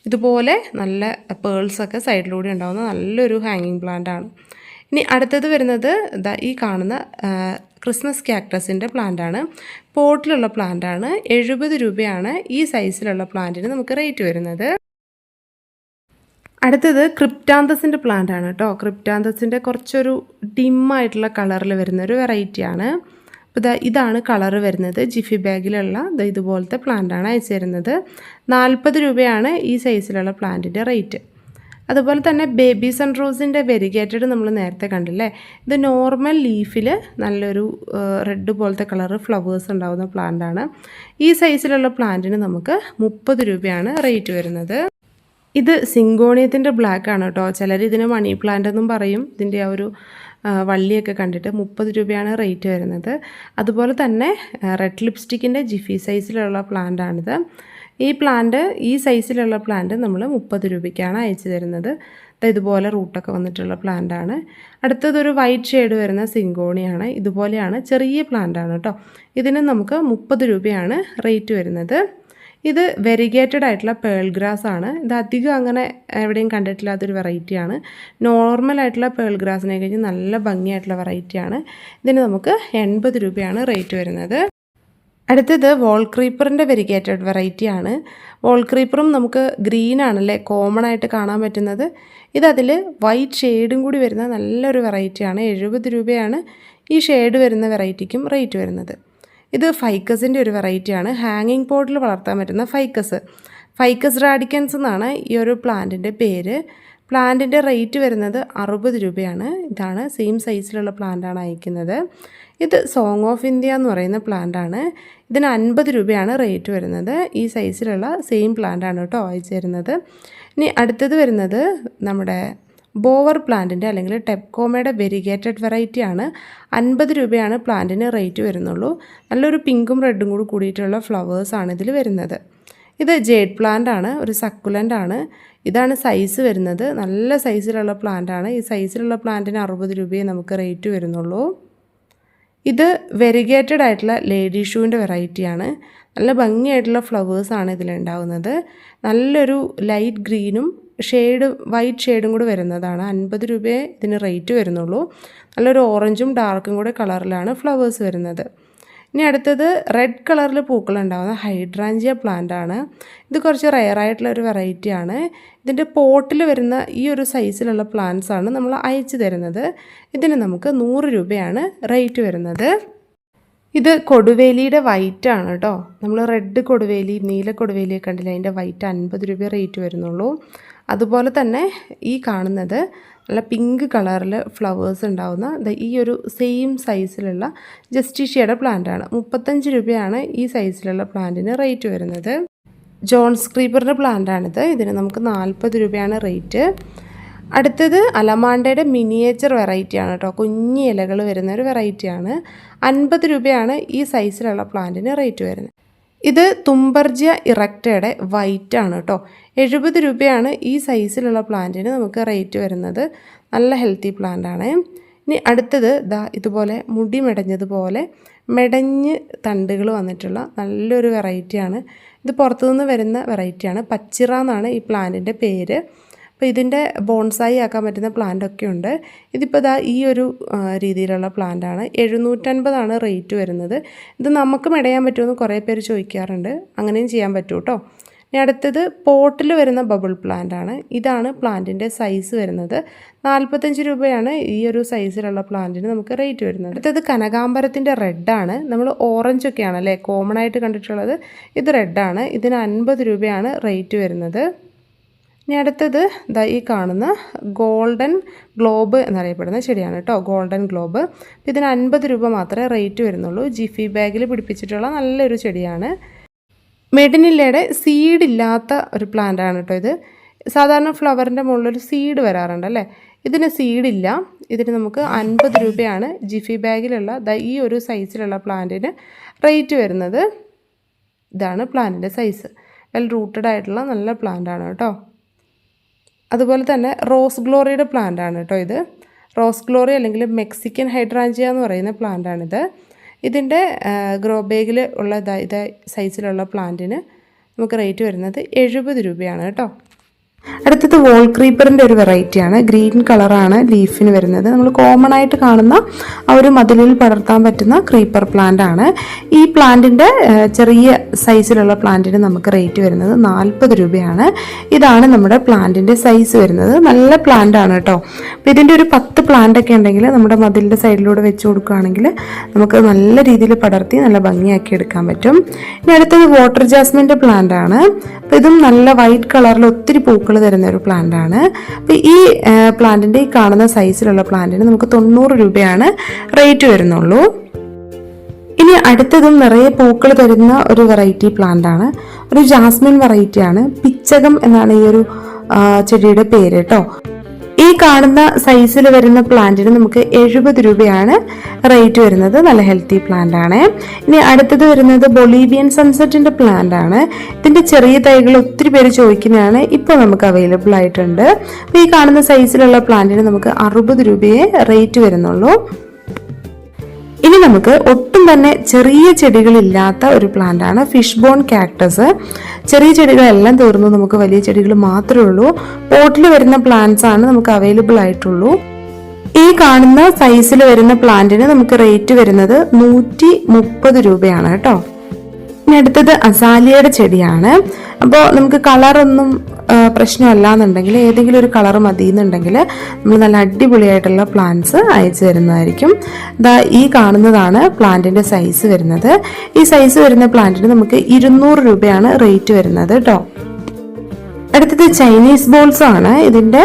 ഇതുപോലെ നല്ല പേൾസൊക്കെ സൈഡിലൂടെ ഉണ്ടാകുന്ന നല്ലൊരു ഹാങ്ങിങ് പ്ലാന്റ് ആണ്. ഇനി അടുത്തത് വരുന്നത് ഈ കാണുന്ന ക്രിസ്മസ് ക്യാക്ടസിൻ്റെ പ്ലാന്റാണ്. പോട്ടിലുള്ള പ്ലാന്റാണ്. 70 രൂപയാണ് ഈ സൈസിലുള്ള പ്ലാന്റിന് നമുക്ക് റേറ്റ് വരുന്നത്. അടുത്തത് ക്രിപ്റ്റാന്തസിൻ്റെ പ്ലാന്റ് ആണ് കേട്ടോ. ക്രിപ്റ്റാന്തസിൻ്റെ കുറച്ചൊരു ഡിമ്മായിട്ടുള്ള കളറിൽ വരുന്നൊരു വെറൈറ്റിയാണ്. അപ്പോൾ ഇതാണ് കളറ് വരുന്നത്. ജിഫി ബാഗിലുള്ള ഇതുപോലത്തെ പ്ലാന്റാണ് അയച്ചു തരുന്നത്. 40 രൂപയാണ് ഈ സൈസിലുള്ള പ്ലാന്റിൻ്റെ റേറ്റ്. അതുപോലെ തന്നെ ബേബി സൺറോസിൻ്റെ വെരിഗേറ്റഡ് നമ്മൾ നേരത്തെ കണ്ടില്ലേ. ഇത് നോർമൽ ലീഫിൽ നല്ലൊരു റെഡ് പോലത്തെ കളറ് ഫ്ലവേഴ്സ് ഉണ്ടാകുന്ന പ്ലാന്റാണ്. ഈ സൈസിലുള്ള പ്ലാന്റിന് നമുക്ക് 30 രൂപയാണ് റേറ്റ് വരുന്നത്. ഇത് സിങ്കോണിയത്തിൻ്റെ ബ്ലാക്ക് ആണ് കേട്ടോ. ചിലർ ഇതിന് മണി പ്ലാന്റ് എന്നും പറയും. ഇതിൻ്റെ ആ ഒരു വള്ളിയൊക്കെ കണ്ടിട്ട് 30 രൂപയാണ് റേറ്റ് വരുന്നത്. അതുപോലെ തന്നെ റെഡ് ലിപ്സ്റ്റിക്കിൻ്റെ ജിഫി സൈസിലുള്ള പ്ലാന്റാണിത്. ഈ സൈസിലുള്ള പ്ലാന്റ് നമ്മൾ 30 രൂപയ്ക്കാണ് അയച്ചു തരുന്നത്. ഇതുപോലെ റൂട്ടൊക്കെ വന്നിട്ടുള്ള പ്ലാന്റാണ്. അടുത്തതൊരു വൈറ്റ് ഷെയ്ഡ് വരുന്ന സിങ്കോണിയാണ്. ഇതുപോലെയാണ്, ചെറിയ പ്ലാന്റാണ് കേട്ടോ. ഇതിന് നമുക്ക് 30 രൂപയാണ് റേറ്റ് വരുന്നത്. ഇത് വെരിഗേറ്റഡ് ആയിട്ടുള്ള പേൾ ഗ്രാസ് ആണ്. ഇത് അധികം അങ്ങനെ എവിടെയും കണ്ടിട്ടില്ലാത്തൊരു വെറൈറ്റിയാണ്. നോർമലായിട്ടുള്ള പേൾ ഗ്രാസിനെ കഴിഞ്ഞ് നല്ല ഭംഗിയായിട്ടുള്ള വെറൈറ്റിയാണ്. ഇതിന് നമുക്ക് 80 രൂപയാണ് റേറ്റ് വരുന്നത്. അടുത്തത് വോൾ ക്രീപ്പറിൻ്റെ വെരിഗേറ്റഡ് വെറൈറ്റിയാണ്. വോൾ ക്രീപ്പറും നമുക്ക് ഗ്രീൻ ആണല്ലേ കോമൺ ആയിട്ട് കാണാൻ പറ്റുന്നത്. ഇതതിൽ വൈറ്റ് ഷെയ്ഡും കൂടി വരുന്ന നല്ലൊരു വെറൈറ്റിയാണ്. 70 രൂപയാണ് ഈ ഷെയ്ഡ് വരുന്ന വെറൈറ്റിക്കും റേറ്റ് വരുന്നത്. ഇത് ഫൈക്കസിൻ്റെ ഒരു വെറൈറ്റിയാണ്. ഹാങ്ങിങ് പോട്ടിൽ വളർത്താൻ പറ്റുന്ന ഫൈക്കസ് റാഡിക്കൻസ് എന്നാണ് ഈ ഒരു പ്ലാന്റിൻ്റെ പേര്. പ്ലാന്റിൻ്റെ റേറ്റ് വരുന്നത് 60 രൂപയാണ്. ഇതാണ് സെയിം സൈസിലുള്ള പ്ലാന്റാണ് അയക്കുന്നത്. ഇത് സോങ് ഓഫ് ഇന്ത്യ എന്ന് പറയുന്ന പ്ലാന്റാണ്. ഇതിന് 50 രൂപയാണ് റേറ്റ് വരുന്നത്. ഈ സൈസിലുള്ള സെയിം പ്ലാന്റാണ് കേട്ടോ അയച്ചു തരുന്നത്. ഇനി അടുത്തത് വരുന്നത് നമ്മുടെ ബോവർ പ്ലാന്റിൻ്റെ അല്ലെങ്കിൽ ടെപ്കോമയുടെ വെരിഗേറ്റഡ് വെറൈറ്റിയാണ്. 50 രൂപയാണ് പ്ലാന്റിന് റേറ്റ് വരുന്നുള്ളൂ. നല്ലൊരു പിങ്കും റെഡും കൂടി കൂടിയിട്ടുള്ള ഫ്ലവേഴ്സാണ് ഇതിൽ വരുന്നത്. ഇത് ജേഡ് പ്ലാന്റ് ആണ്, ഒരു സക്കുലൻ്റ് ആണ്. ഇതാണ് സൈസ് വരുന്നത്. നല്ല സൈസിലുള്ള പ്ലാന്റാണ്. ഈ സൈസിലുള്ള പ്ലാന്റിന് 60 രൂപയെ നമുക്ക് റേറ്റ് വരുന്നുള്ളൂ. ഇത് വെരിഗേറ്റഡ് ആയിട്ടുള്ള ലേഡി ഷൂവിൻ്റെ വെറൈറ്റിയാണ്. നല്ല ഭംഗിയായിട്ടുള്ള ഫ്ലവേഴ്സാണ് ഇതിലുണ്ടാകുന്നത്. നല്ലൊരു ലൈറ്റ് ഗ്രീനും വൈറ്റ് ഷെയ്ഡും കൂടെ വരുന്നതാണ്. 50 രൂപയെ ഇതിന് റേറ്റ് വരുന്നുള്ളൂ. നല്ലൊരു ഓറഞ്ചും ഡാർക്കും കൂടെ കളറിലാണ് ഫ്ലവേഴ്സ് വരുന്നത്. ഇനി അടുത്തത് റെഡ് കളറിൽ പൂക്കളുണ്ടാകുന്ന ഹൈഡ്രാഞ്ചിയ പ്ലാന്റ് ആണ്. ഇത് കുറച്ച് റെയറായിട്ടുള്ള ഒരു വെറൈറ്റിയാണ്. ഇതിൻ്റെ പോട്ടിൽ വരുന്ന ഈ ഒരു സൈസിലുള്ള പ്ലാന്റ്സ് ആണ് നമ്മൾ അയച്ചു തരുന്നത്. ഇതിന് നമുക്ക് 100 രൂപയാണ് റേറ്റ് വരുന്നത്. ഇത് കൊടുവേലിയുടെ വൈറ്റ് ആണ് കേട്ടോ. നമ്മൾ റെഡ് കൊടുവേലി, നീല കൊടുവേലിയൊക്കെ കണ്ടില്ല, അതിൻ്റെ വൈറ്റ് 50 രൂപ റേറ്റ് വരുന്നുള്ളൂ. അതുപോലെ തന്നെ ഈ കാണുന്നത് നല്ല പിങ്ക് കളറിൽ ഫ്ലവേഴ്സ് ഉണ്ടാകുന്ന ഈ ഒരു സെയിം സൈസിലുള്ള ജസ്റ്റിഷ്യയുടെ പ്ലാന്റാണ്. 35 രൂപയാണ് ഈ സൈസിലുള്ള പ്ലാന്റിന് റേറ്റ് വരുന്നത്. ജോൺസ് ക്രീപ്പറിൻ്റെ പ്ലാന്റാണിത്. ഇതിന് നമുക്ക് 40 രൂപയാണ് റേറ്റ്. അടുത്തത് അലമാണ്ടയുടെ മിനിയേച്ചർ വെറൈറ്റിയാണ് കേട്ടോ. കുഞ്ഞി ഇലകൾ വരുന്ന ഒരു വെറൈറ്റിയാണ്. 50 രൂപയാണ് ഈ സൈസിലുള്ള പ്ലാന്റിന് റേറ്റ് വരുന്നത്. ഇത് തുമ്പർജിയ ഇറക്റ്റയുടെ വൈറ്റ് ആണ് കേട്ടോ. 70 രൂപയാണ് ഈ സൈസിലുള്ള പ്ലാന്റിന് നമുക്ക് റേറ്റ് വരുന്നത്. നല്ല ഹെൽത്തി പ്ലാന്റ് ആണ്. ഇനി അടുത്തത് ഇതുപോലെ മുടി മെടഞ്ഞതുപോലെ മെടഞ്ഞ് തണ്ടുകൾ വന്നിട്ടുള്ള നല്ലൊരു വെറൈറ്റിയാണ്. ഇത് പുറത്തുനിന്ന് വരുന്ന വെറൈറ്റിയാണ്. പച്ചിറ എന്നാണ് ഈ പ്ലാന്റിൻ്റെ പേര്. അപ്പോൾ ഇതിൻ്റെ ബോൺസായി ആക്കാൻ പറ്റുന്ന പ്ലാന്റൊക്കെ ഉണ്ട്. ഇതിപ്പോൾ ഈ ഒരു രീതിയിലുള്ള പ്ലാന്റാണ്. 750 റേറ്റ് വരുന്നത്. ഇത് നമുക്ക് മെടയാൻ പറ്റുമെന്ന് കുറേ പേര് ചോദിക്കാറുണ്ട്. അങ്ങനെയും ചെയ്യാൻ പറ്റും കേട്ടോ. ഇനി അടുത്തത് പോട്ടിൽ വരുന്ന ബബിൾ പ്ലാന്റ് ആണ്. ഇതാണ് പ്ലാന്റിൻ്റെ സൈസ് വരുന്നത്. 45 രൂപയാണ് ഈ ഒരു സൈസിലുള്ള പ്ലാന്റിന് നമുക്ക് റേറ്റ് വരുന്നത്. അടുത്തത് കനകാംബരത്തിൻ്റെ റെഡാണ്. നമ്മൾ ഓറഞ്ചൊക്കെയാണ് അല്ലേ കോമൺ ആയിട്ട് കണ്ടിട്ടുള്ളത്. ഇത് റെഡാണ്. ഇതിന് 50 രൂപയാണ് റേറ്റ് വരുന്നത്. ഇനി അടുത്തത് ഈ കാണുന്ന ഗോൾഡൻ ഗ്ലോബ് എന്നറിയപ്പെടുന്ന ചെടിയാണ് കേട്ടോ. Golden globe. ഇതിന് 50 രൂപ മാത്രമേ റേറ്റ് വരുന്നുള്ളൂ. ജിഫി ബാഗിൽ പിടിപ്പിച്ചിട്ടുള്ള നല്ലൊരു ചെടിയാണ്. മെഡിനില്ലയുടെ സീഡില്ലാത്ത ഒരു പ്ലാന്റാണ് കേട്ടോ ഇത്. സാധാരണ ഫ്ലവറിൻ്റെ മുകളിലൊരു സീഡ് വരാറുണ്ട് അല്ലേ. ഇതിന് സീഡില്ല. ഇതിന് നമുക്ക് 50 രൂപയാണ് ജിഫി ബാഗിലുള്ള ഈ ഒരു സൈസിലുള്ള പ്ലാന്റിന് റേറ്റ് വരുന്നത്. ഇതാണ് പ്ലാന്റിൻ്റെ സൈസ്. വെൽ റൂട്ടഡ് ആയിട്ടുള്ള നല്ല പ്ലാന്റാണ് കേട്ടോ. അതുപോലെ തന്നെ റോസ് ഗ്ലോറിയുടെ പ്ലാന്റാണ് കേട്ടോ ഇത്. റോസ് ഗ്ലോറി അല്ലെങ്കിൽ മെക്സിക്കൻ ഹൈഡ്രാഞ്ചിയ എന്ന് പറയുന്ന പ്ലാന്റാണിത്. ഇതിൻ്റെ ഗ്രോ ബാഗിൽ ഉള്ള സൈസിലുള്ള പ്ലാന്റിന് നമുക്ക് റേറ്റ് വരുന്നത് 70 രൂപയാണ് കേട്ടോ. അടുത്തത് വോൾ ക്രീപ്പറിൻ്റെ ഒരു വെറൈറ്റിയാണ്. ഗ്രീൻ കളറാണ് ലീഫിന് വരുന്നത്. നമ്മൾ കോമൺ ആയിട്ട് കാണുന്ന ആ ഒരു മതിലിൽ പടർത്താൻ പറ്റുന്ന ക്രീപ്പർ പ്ലാന്റ് ആണ്. ഈ പ്ലാന്റിൻ്റെ ചെറിയ സൈസിലുള്ള പ്ലാന്റിന് നമുക്ക് റേറ്റ് വരുന്നത് 40 രൂപയാണ്. ഇതാണ് നമ്മുടെ പ്ലാന്റിൻ്റെ സൈസ് വരുന്നത്. നല്ല പ്ലാന്റ് ആണ് കേട്ടോ. അപ്പോൾ ഇതിൻ്റെ ഒരു 10 പ്ലാന്റ് ഒക്കെ ഉണ്ടെങ്കിൽ നമ്മുടെ മതിലിൻ്റെ സൈഡിലൂടെ വെച്ച് കൊടുക്കുകയാണെങ്കിൽ നമുക്ക് നല്ല രീതിയിൽ പടർത്തി നല്ല ഭംഗിയാക്കി എടുക്കാൻ പറ്റും. ഇനി അടുത്തത് വാട്ടർ ജാസ്മിൻ്റെ പ്ലാന്റ് ആണ്. അപ്പോൾ ഇതും നല്ല വൈറ്റ് കളറിൽ ഒത്തിരി പൂക്കൾ തരുന്ന ഒരു പ്ലാന്റ് ആണ്. അപ്പോൾ ഈ പ്ലാന്റിൻ്റെ ഈ കാണുന്ന സൈസിലുള്ള പ്ലാന്റിന് നമുക്ക് 90 രൂപയാണ് റേറ്റ് വരുന്നുള്ളൂ. ഇനി അടുത്തതും നിറയെ പൂക്കൾ തരുന്ന ഒരു വെറൈറ്റി പ്ലാന്റ് ആണ്. ഒരു ജാസ്മിൻ വെറൈറ്റി ആണ്. പിച്ചകം എന്നാണ് ഈ ഒരു ചെടിയുടെ പേര് കേട്ടോ. ഈ കാണുന്ന സൈസിൽ വരുന്ന പ്ലാന്റിന് നമുക്ക് 70 രൂപയാണ് റേറ്റ് വരുന്നത്. നല്ല ഹെൽത്തി പ്ലാന്റ് ആണ്. ഇനി അടുത്തത് വരുന്നത് ബൊളീവിയൻ സൺസെറ്റിന്റെ പ്ലാന്റ് ആണ്. ഇതിന്റെ ചെറിയ തൈകൾ ഒത്തിരി പേര് ചോദിക്കുന്നതാണ്. ഇപ്പോൾ നമുക്ക് അവൈലബിൾ ആയിട്ടുണ്ട്. അപ്പോൾ ഈ കാണുന്ന സൈസിലുള്ള പ്ലാന്റിന് നമുക്ക് 60 രൂപയെ റേറ്റ് വരുന്നുള്ളൂ. ഇനി നമുക്ക് ഒട്ടും തന്നെ ചെറിയ ചെടികളില്ലാത്ത ഒരു പ്ലാന്റ് ആണ് ഫിഷ് ബോൺ കാക്ടസ്. ചെറിയ ചെടികളെല്ലാം തീർന്നു, നമുക്ക് വലിയ ചെടികൾ മാത്രമേ ഉള്ളൂ. പോട്ടിൽ വരുന്ന പ്ലാന്റ്സ് ആണ് നമുക്ക് അവൈലബിൾ ആയിട്ടുള്ളൂ. ഈ കാണുന്ന സൈസിൽ വരുന്ന പ്ലാന്റിന് നമുക്ക് റേറ്റ് വരുന്നത് 130 രൂപയാണ് കേട്ടോ. ഇനി അടുത്തത് അസാലിയയുടെ ചെടിയാണ്. അപ്പോൾ നമുക്ക് കളറൊന്നും പ്രശ്നമല്ല എന്നുണ്ടെങ്കിൽ ഏതെങ്കിലും ഒരു കളർ മതി എന്നുണ്ടെങ്കിൽ നമ്മൾ നല്ല അടിപൊളിയായിട്ടുള്ള പ്ലാന്റ്സ് അയച്ചു തരുന്നതായിരിക്കും. ഈ കാണുന്നതാണ് പ്ലാന്റിന്റെ സൈസ് വരുന്നത്. ഈ സൈസ് വരുന്ന പ്ലാന്റിന് നമുക്ക് 200 രൂപയാണ് റേറ്റ് വരുന്നത് കേട്ടോ. അടുത്തത് ചൈനീസ് ബോൾസ് ആണ്. ഇതിന്റെ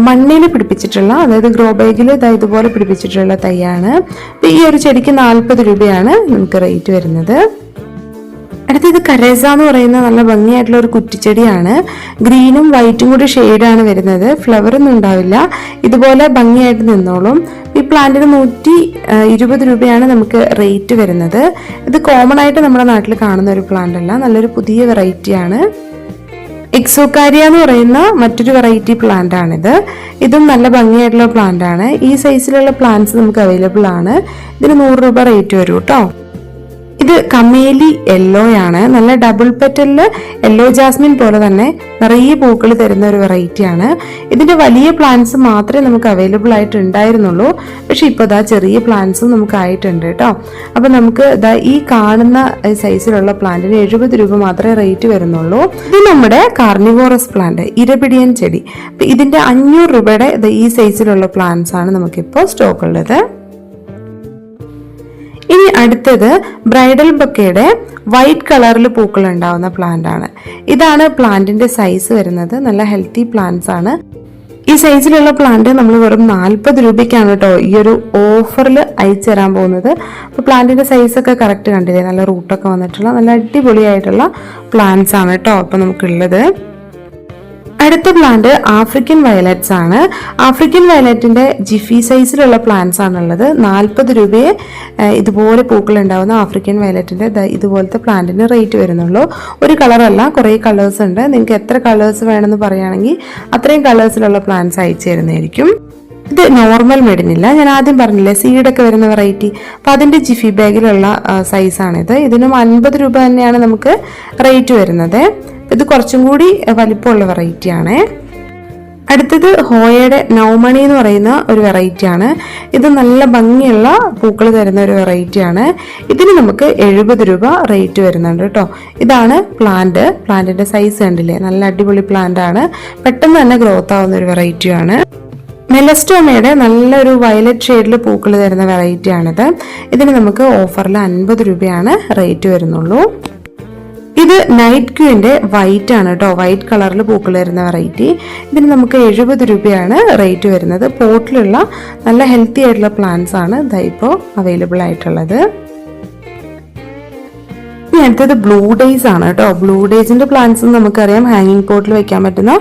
മണ്ണിൽ പിടിപ്പിച്ചിട്ടുള്ള, അതായത് ഗ്രോ ബാഗിൽ ഇതുപോലെ പിടിപ്പിച്ചിട്ടുള്ള തൈയാണ്. ഈ ഒരു ചെടിക്ക് 40 രൂപയാണ് നമുക്ക് റേറ്റ് വരുന്നത്. അടുത്തത് കരേസ എന്ന് പറയുന്ന നല്ല ഭംഗിയായിട്ടുള്ള ഒരു കുറ്റിച്ചെടിയാണ്. ഗ്രീനും വൈറ്റും കൂടി ഷെയ്ഡാണ് വരുന്നത്. ഫ്ലവർ ഒന്നും ഉണ്ടാവില്ല, ഇതുപോലെ ഭംഗിയായിട്ട് നിന്നോളും. ഈ പ്ലാന്റിന് 120 രൂപയാണ് നമുക്ക് റേറ്റ് വരുന്നത്. ഇത് കോമൺ ആയിട്ട് നമ്മുടെ നാട്ടിൽ കാണുന്ന ഒരു പ്ലാന്റ് അല്ല, നല്ലൊരു പുതിയ വെറൈറ്റിയാണ്. എക്സോകാരിയ എന്ന് പറയുന്ന മറ്റൊരു വെറൈറ്റി പ്ലാന്റ് ആണിത്. ഇതും നല്ല ഭംഗിയായിട്ടുള്ള പ്ലാന്റ് ആണ്. ഈ സൈസിലുള്ള പ്ലാന്റ്സ് നമുക്ക് അവൈലബിൾ ആണ്. ഇതിന് 100 രൂപ റേറ്റ് വരും കേട്ടോ. ഇത് കമേലി യെല്ലോ ആണ്. നല്ല ഡബിൾ പെറ്റലില് യെല്ലോ ജാസ്മിൻ പോലെ തന്നെ നിറയെ പൂക്കൾ തരുന്ന ഒരു വെറൈറ്റി ആണ്. ഇതിന്റെ വലിയ പ്ലാന്റ്സ് മാത്രമേ നമുക്ക് അവൈലബിൾ ആയിട്ട് ഉണ്ടായിരുന്നുള്ളൂ. പക്ഷെ ഇപ്പോൾ ചെറിയ പ്ലാന്റ്സും നമുക്ക് ആയിട്ടുണ്ട് കേട്ടോ. അപ്പൊ നമുക്ക് ഈ കാണുന്ന സൈസിലുള്ള പ്ലാന്റിന് 70 രൂപ മാത്രമേ റേറ്റ് വരുന്നുള്ളൂ. ഇത് നമ്മുടെ കാർണിവോറസ് പ്ലാന്റ്, ഇരപിടിയൻ ചെടി. അപ്പൊ ഇതിന്റെ 500 രൂപയുടെ ഈ സൈസിലുള്ള പ്ലാന്റ്സ് ആണ് നമുക്കിപ്പോൾ സ്റ്റോക്ക് ഉള്ളത്. ഇനി അടുത്തത് ബ്രൈഡൽ ബൊക്കയുടെ വൈറ്റ് കളറിൽ പൂക്കൾ ഉണ്ടാവുന്ന പ്ലാന്റ് ആണ്. ഇതാണ് പ്ലാന്റിന്റെ സൈസ് വരുന്നത്. നല്ല ഹെൽത്തി പ്ലാന്റ്സ് ആണ്. ഈ സൈസിലുള്ള പ്ലാന്റ് നമ്മൾ വെറും 40 രൂപയ്ക്കാണ് കേട്ടോ ഈ ഒരു ഓഫറിൽ അയച്ചു തരാൻ പോകുന്നത്. അപ്പോൾ പ്ലാന്റിന്റെ സൈസ് ഒക്കെ കറക്റ്റ് കണ്ടില്ലേ, നല്ല റൂട്ടൊക്കെ വന്നിട്ടുള്ള നല്ല അടിപൊളിയായിട്ടുള്ള പ്ലാന്റ്സ് ആണ് കേട്ടോ അപ്പോൾ നമുക്കുള്ളത്. അടുത്ത പ്ലാന്റ് ആഫ്രിക്കൻ വയലറ്റ്സ് ആണ്. ആഫ്രിക്കൻ വയലറ്റിന്റെ ജിഫി സൈസിലുള്ള പ്ലാന്റ്സ് ആണുള്ളത്. 40 രൂപയെ ഇതുപോലെ പൂക്കൾ ഉണ്ടാവുന്ന ആഫ്രിക്കൻ വയലറ്റിന്റെ ഇതുപോലത്തെ പ്ലാന്റിന് റേറ്റ് വരുന്നുള്ളൂ. ഒരു കളറല്ല, കുറേ കളേഴ്സ് ഉണ്ട്. നിങ്ങൾക്ക് എത്ര കളേഴ്സ് വേണമെന്ന് പറയുകയാണെങ്കിൽ അത്രയും കളേഴ്സിലുള്ള പ്ലാന്റ്സ് അയച്ചു തരുന്നതായിരിക്കും. ഇത് നോർമൽ മെഡിനില്ല, ഞാൻ ആദ്യം പറഞ്ഞില്ലേ സീഡൊക്കെ വരുന്ന വെറൈറ്റി, അപ്പം അതിൻ്റെ ജിഫി ബാഗിലുള്ള സൈസാണിത്. ഇതിനും 50 രൂപ തന്നെയാണ് നമുക്ക് റേറ്റ് വരുന്നത്. ഇത് കുറച്ചും കൂടി വലിപ്പമുള്ള വെറൈറ്റി ആണ്. അടുത്തത് ഹോയയുടെ നൗമണി എന്ന് പറയുന്ന ഒരു വെറൈറ്റി ആണ്. ഇത് നല്ല ഭംഗിയുള്ള പൂക്കൾ തരുന്ന ഒരു വെറൈറ്റി ആണ്. ഇതിന് നമുക്ക് 70 രൂപ റേറ്റ് വരുന്നുണ്ട് കേട്ടോ. ഇതാണ് പ്ലാന്റിന്റെ സൈസ് കണ്ടില്ലേ, നല്ല അടിപൊളി പ്ലാന്റ് ആണ്. പെട്ടെന്ന് തന്നെ ഗ്രോത്ത് ആവുന്ന ഒരു വെറൈറ്റി ആണ്. മെലസ്റ്റോമയുടെ നല്ലൊരു വയലറ്റ് ഷെയ്ഡിൽ പൂക്കൾ തരുന്ന വെറൈറ്റി ആണിത്. ഇതിന് നമുക്ക് ഓഫറിൽ 50 രൂപയാണ് റേറ്റ് വരുന്നുള്ളൂ. ഇത് നൈറ്റ് ക്യൂവിന്റെ വൈറ്റ് ആണ് കേട്ടോ, വൈറ്റ് കളറിൽ പൂക്കൾ വരുന്ന വെറൈറ്റി. ഇതിന് നമുക്ക് 70 രൂപയാണ് റേറ്റ് വരുന്നത്. പോട്ടിലുള്ള നല്ല ഹെൽത്തി ആയിട്ടുള്ള പ്ലാന്റ്സ് ആണ് ഇപ്പോൾ അവൈലബിൾ ആയിട്ടുള്ളത്. ഇനി അടുത്തത് ബ്ലൂ ഡേയ്സ് ആണ് കേട്ടോ. ബ്ലൂ ഡേയ്സിന്റെ പ്ലാന്റ്സ് നമുക്കറിയാം ഹാങ്ങിങ് പോട്ടിൽ വെക്കാൻ പറ്റുന്ന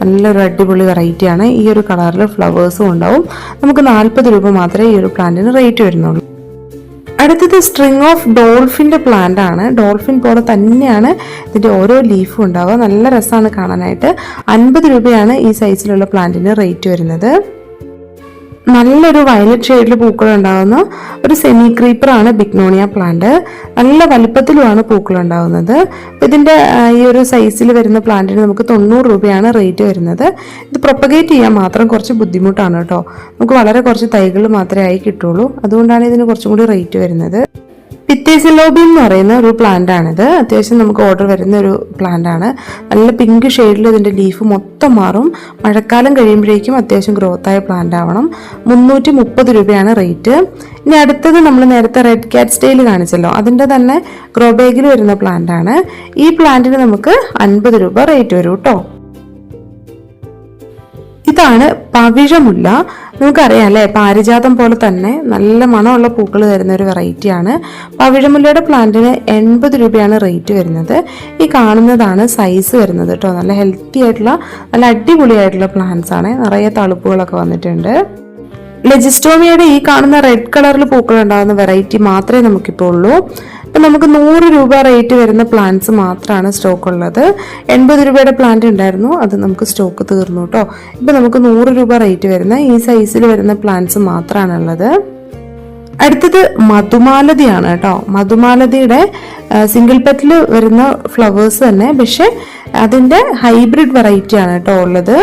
നല്ലൊരു അടിപൊളി വെറൈറ്റി ആണ്. ഈ ഒരു കളറിൽ ഫ്ലവേഴ്സും ഉണ്ടാവും. നമുക്ക് 40 രൂപ മാത്രമേ ഈ ഒരു പ്ലാന്റിന് റേറ്റ് വരുന്നുള്ളൂ. അടുത്തത് സ്ട്രിങ് ഓഫ് ഡോൾഫിന്റെ പ്ലാന്റ് ആണ്. ഡോൾഫിൻ പോലെ തന്നെയാണ് ഇതിന്റെ ഓരോ ലീഫും ഉണ്ടാവുക. നല്ല രസമാണ് കാണാനായിട്ട്. 50 രൂപയാണ് ഈ സൈസിലുള്ള പ്ലാന്റിന് റേറ്റ് വരുന്നത്. നല്ലൊരു വയലറ്റ് ഷെയ്ഡിൽ പൂക്കൾ ഉണ്ടാകുന്ന ഒരു സെമി ക്രീപ്പറാണ് ബിഗ്നോണിയ പ്ലാന്റ്. നല്ല വലിപ്പത്തിലുമാണ് പൂക്കൾ ഉണ്ടാകുന്നത്. ഇതിൻ്റെ ഈ ഒരു സൈസിൽ വരുന്ന പ്ലാന്റിന് നമുക്ക് 90 രൂപയാണ് റേറ്റ് വരുന്നത്. ഇത് പ്രൊപ്പഗേറ്റ് ചെയ്യാൻ മാത്രം കുറച്ച് ബുദ്ധിമുട്ടാണ് കേട്ടോ. നമുക്ക് വളരെ കുറച്ച് തൈകൾ മാത്രമേ ആയി കിട്ടുള്ളൂ. അതുകൊണ്ടാണ് ഇതിന് കുറച്ചും കൂടി റേറ്റ് വരുന്നത്. പിത്തേസിലോബി എന്ന് പറയുന്ന ഒരു പ്ലാന്റ് ആണിത്. അത്യാവശ്യം നമുക്ക് ഓർഡർ വരുന്ന ഒരു പ്ലാന്റ് ആണ്. നല്ല പിങ്ക് ഷെയ്ഡിൽ ഇതിൻ്റെ ലീഫ് മൊത്തം മാറും. മഴക്കാലം കഴിയുമ്പോഴേക്കും അത്യാവശ്യം ഗ്രോത്ത് ആയ പ്ലാന്റ് ആവണം. 330 രൂപയാണ് റേറ്റ്. ഇനി അടുത്തത് നമ്മൾ നേരത്തെ റെഡ് ക്യാറ്റ് സ്റ്റൈൽ കാണിച്ചല്ലോ, അതിൻ്റെ തന്നെ ഗ്രോ ബാഗിൽ വരുന്ന പ്ലാന്റ് ആണ്. ഈ പ്ലാന്റിന് നമുക്ക് 50 രൂപ റേറ്റ് വരും കേട്ടോ. ഇതാണ് പവിഴമുല്ല. നമുക്കറിയാം അല്ലേ, പാരിജാതം പോലെ തന്നെ നല്ല മണമുള്ള പൂക്കൾ തരുന്ന ഒരു വെറൈറ്റിയാണ്. പവിഴമുല്ലയുടെ പ്ലാന്റിന് 80 രൂപയാണ് റേറ്റ് വരുന്നത്. ഈ കാണുന്നതാണ് സൈസ് വരുന്നത് കേട്ടോ. നല്ല ഹെൽത്തി ആയിട്ടുള്ള നല്ല അടിപൊളിയായിട്ടുള്ള പ്ലാന്റ്സ് ആണ്. നിറയെ തളുപ്പുകളൊക്കെ വന്നിട്ടുണ്ട്. ലെജിസ്റ്റോമിയയുടെ ഈ കാണുന്ന റെഡ് കളറിൽ പൂക്കൾ ഉണ്ടാകുന്ന വെറൈറ്റി മാത്രമേ നമുക്കിപ്പോൾ ഉള്ളൂ. ഇപ്പം നമുക്ക് 100 രൂപ റേറ്റ് വരുന്ന പ്ലാന്റ്സ് മാത്രമാണ് സ്റ്റോക്ക് ഉള്ളത്. 80 രൂപയുടെ പ്ലാന്റ് ഉണ്ടായിരുന്നു, അത് നമുക്ക് സ്റ്റോക്ക് തീർന്നു കേട്ടോ. ഇപ്പം നമുക്ക് 100 രൂപ റേറ്റ് വരുന്ന ഈ സൈസിൽ വരുന്ന പ്ലാന്റ്സ് മാത്രമാണ് ഉള്ളത്. അടുത്തത് മധുമാലതിയാണ് കേട്ടോ. മധുമാലതിയുടെ സിംഗിൾ പെറ്റൽ വരുന്ന ഫ്ലവേഴ്സ് തന്നെ, പക്ഷെ അതിൻ്റെ ഹൈബ്രിഡ് വെറൈറ്റി ആണ് കേട്ടോ ഉള്ളത്.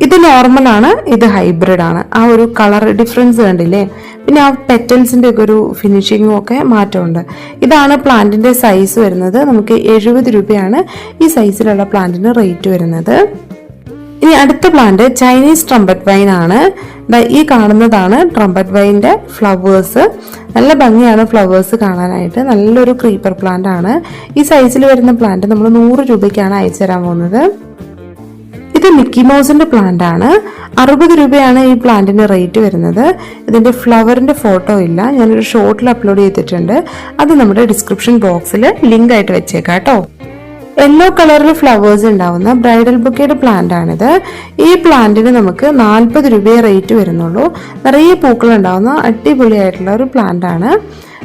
ഇത് നോർമലാണ്, ഇത് ഹൈബ്രിഡ് ആണ്. ആ ഒരു കളർ ഡിഫറൻസ് കണ്ടില്ലേ. പിന്നെ ആ പെറ്റൽസിൻ്റെ ഒക്കെ ഒരു ഫിനിഷിങ്ങും ഒക്കെ മാറ്റമുണ്ട്. ഇതാണ് പ്ലാന്റിന്റെ സൈസ് വരുന്നത്. നമുക്ക് 70 രൂപയാണ് ഈ സൈസിലുള്ള പ്ലാന്റിന് റേറ്റ് വരുന്നത്. ഇനി അടുത്ത പ്ലാന്റ് ചൈനീസ് ട്രംപറ്റ് വൈൻ ആണ്. ഈ കാണുന്നതാണ് ട്രംപറ്റ് വൈൻ്റെ ഫ്ലവേഴ്സ്. നല്ല ഭംഗിയാണ് ഫ്ലവേഴ്സ് കാണാനായിട്ട്. നല്ലൊരു ക്രീപ്പർ പ്ലാന്റ് ആണ്. ഈ സൈസിൽ വരുന്ന പ്ലാന്റ് നമ്മൾ 100 രൂപയ്ക്കാണ് അയച്ചു തരാൻ പോകുന്നത്. ഇത് മിക്കി മൗസിന്റെ പ്ലാന്റ് ആണ്. 60 രൂപയാണ് ഈ പ്ലാന്റിന് റേറ്റ് വരുന്നത്. ഇതിന്റെ ഫ്ലവറിന്റെ ഫോട്ടോ ഇല്ല, ഞാനൊരു ഷോർട്ടിൽ അപ്ലോഡ് ചെയ്തിട്ടുണ്ട്. അത് നമ്മുടെ ഡിസ്ക്രിപ്ഷൻ ബോക്സിൽ ലിങ്ക് ആയിട്ട് വെച്ചേക്കാം കേട്ടോ. യെല്ലോ കളറിൽ ഫ്ലവേഴ്സ് ഉണ്ടാവുന്ന ബ്രൈഡൽ ബൊക്കയുടെ പ്ലാന്റ് ആണിത്. ഈ പ്ലാന്റിന് നമുക്ക് 40 രൂപയെ റേറ്റ് വരുന്നുള്ളൂ. നിറയെ പൂക്കൾ ഉണ്ടാവുന്ന അടിപൊളിയായിട്ടുള്ള ഒരു പ്ലാന്റ് ആണ്.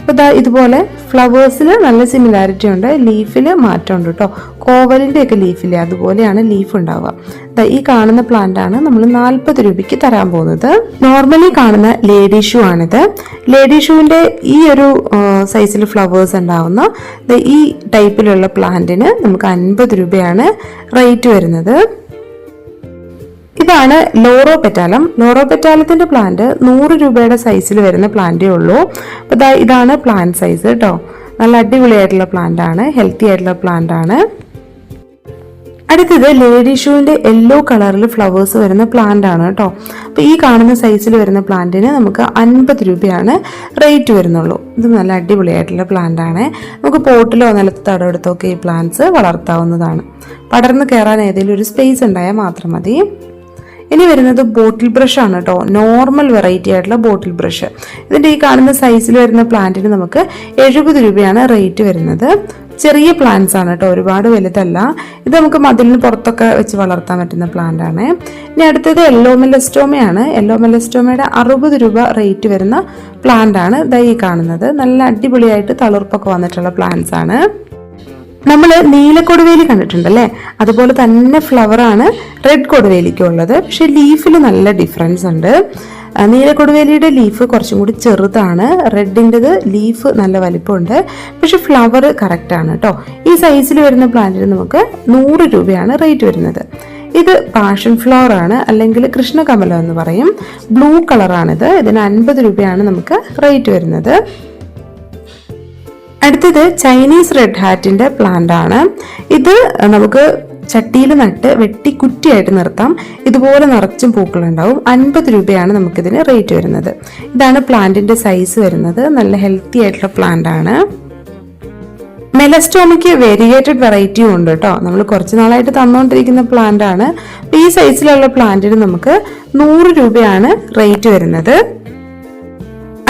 അപ്പോൾ ഇതുപോലെ ഫ്ലവേഴ്സിൽ നല്ല സിമിലാരിറ്റി ഉണ്ട്, ലീഫിൽ മാറ്റമുണ്ട് കേട്ടോ. കോവലിൻ്റെ ഒക്കെ ലീഫില്ലേ അതുപോലെയാണ് ലീഫ് ഉണ്ടാവുക. ഈ കാണുന്ന പ്ലാന്റ് ആണ് നമ്മൾ 40 രൂപയ്ക്ക് തരാൻ പോകുന്നത്. നോർമലി കാണുന്ന ലേഡി ഷൂ ആണിത്. ലേഡി ഷൂവിൻ്റെ ഈ ഒരു സൈസിൽ ഫ്ലവേഴ്സ് ഉണ്ടാവുന്ന ഈ ടൈപ്പിലുള്ള പ്ലാന്റിന് നമുക്ക് 50 രൂപയാണ് റേറ്റ് വരുന്നത്. ഇതാണ് ലോറോ പെറ്റാലം. ലോറോ പെറ്റാലത്തിന്റെ പ്ലാന്റ് 100 രൂപയുടെ സൈസിൽ വരുന്ന പ്ലാന്റേ ഉള്ളൂ. അപ്പോൾ ഇതാണ് പ്ലാന്റ് സൈസ് കേട്ടോ. നല്ല അടിപൊളിയായിട്ടുള്ള പ്ലാന്റ് ആണ്, ഹെൽത്തി ആയിട്ടുള്ള പ്ലാന്റ് ആണ്. അടുത്തത് ലേഡി ഷൂവിന്റെ യെല്ലോ കളറിൽ ഫ്ലവേഴ്സ് വരുന്ന പ്ലാന്റ് ആണ് കേട്ടോ. അപ്പോൾ ഈ കാണുന്ന സൈസിൽ വരുന്ന പ്ലാന്റിന് നമുക്ക് 50 രൂപയാണ് റേറ്റ് വരുന്നുള്ളൂ. ഇത് നല്ല അടിപൊളിയായിട്ടുള്ള പ്ലാന്റ് ആണ്. നമുക്ക് പോട്ടിലോ നിലത്ത് തടമെടുത്തോ ഒക്കെ ഈ പ്ലാന്റ്സ് വളർത്താവുന്നതാണ്. പടർന്ന് കയറാൻ ഏതെങ്കിലും ഒരു സ്പേസ് ഉണ്ടായാൽ മാത്രം മതി. ഇനി വരുന്നത് ബോട്ടിൽ ബ്രഷ് ആണ് കേട്ടോ. നോർമൽ വെറൈറ്റി ആയിട്ടുള്ള ബോട്ടിൽ ബ്രഷ്. ഇതിൻ്റെ ഈ കാണുന്ന സൈസിൽ വരുന്ന പ്ലാന്റിന് നമുക്ക് 70 രൂപയാണ് റേറ്റ് വരുന്നത്. ചെറിയ പ്ലാന്റ്സ് ആണ് കേട്ടോ, ഒരുപാട് വലുതല്ല. ഇത് നമുക്ക് മതിലിന് പുറത്തൊക്കെ വെച്ച് വളർത്താൻ പറ്റുന്ന പ്ലാന്റ് ആണ്. ഇനി അടുത്തത് യെല്ലോ മെലസ്റ്റോമയാണ്. യെല്ലോ മെലസ്റ്റോമയുടെ 60 രൂപ റേറ്റ് വരുന്ന പ്ലാന്റ് ആണ് ഈ കാണുന്നത്. നല്ല അടിപൊളിയായിട്ട് തളിർപ്പൊക്കെ വന്നിട്ടുള്ള പ്ലാന്റ്സ് ആണ്. നമ്മൾ നീലക്കൊടുവേലി കണ്ടിട്ടുണ്ടല്ലേ, അതുപോലെ തന്നെ ഫ്ലവറാണ് റെഡ് കൊടുവേലിക്കും ഉള്ളത്. പക്ഷെ ലീഫിൽ നല്ല ഡിഫറൻസ് ഉണ്ട്. നീലക്കൊടുവേലിയുടെ ലീഫ് കുറച്ചും കൂടി ചെറുതാണ്, റെഡിൻ്റെത് ലീഫ് നല്ല വലിപ്പമുണ്ട്. പക്ഷെ ഫ്ലവർ കറക്റ്റ് ആണ് കേട്ടോ. ഈ സൈസിൽ വരുന്ന പ്ലാന്റിന് നമുക്ക് 100 രൂപയാണ് റേറ്റ് വരുന്നത്. ഇത് പാഷൻ ഫ്ലവർ ആണ്, അല്ലെങ്കിൽ കൃഷ്ണകമലം എന്ന് പറയും. ബ്ലൂ കളറാണിത്. ഇതിന് 50 രൂപയാണ് നമുക്ക് റേറ്റ് വരുന്നത്. അടുത്തത് ചൈനീസ് റെഡ് ഹാറ്റിന്റെ പ്ലാന്റ് ആണ്. ഇത് നമുക്ക് ചട്ടിയിൽ നട്ട് വെട്ടി കുറ്റിയായിട്ട് നിർത്താം. ഇതുപോലെ നിറച്ചും പൂക്കളുണ്ടാവും. 50 രൂപയാണ് നമുക്കിതിന് റേറ്റ് വരുന്നത്. ഇതാണ് പ്ലാന്റിന്റെ സൈസ് വരുന്നത്. നല്ല ഹെൽത്തി ആയിട്ടുള്ള പ്ലാന്റ് ആണ്. മെലസ്റ്റോമയ്ക്ക് വേരിയേറ്റഡ് വെറൈറ്റിയും ഉണ്ട് കേട്ടോ. നമ്മൾ കുറച്ച് നാളായിട്ട് തന്നുകൊണ്ടിരിക്കുന്ന പ്ലാന്റ് ആണ്. ഈ സൈസിലുള്ള പ്ലാന്റിന് നമുക്ക് 100 രൂപയാണ് റേറ്റ് വരുന്നത്.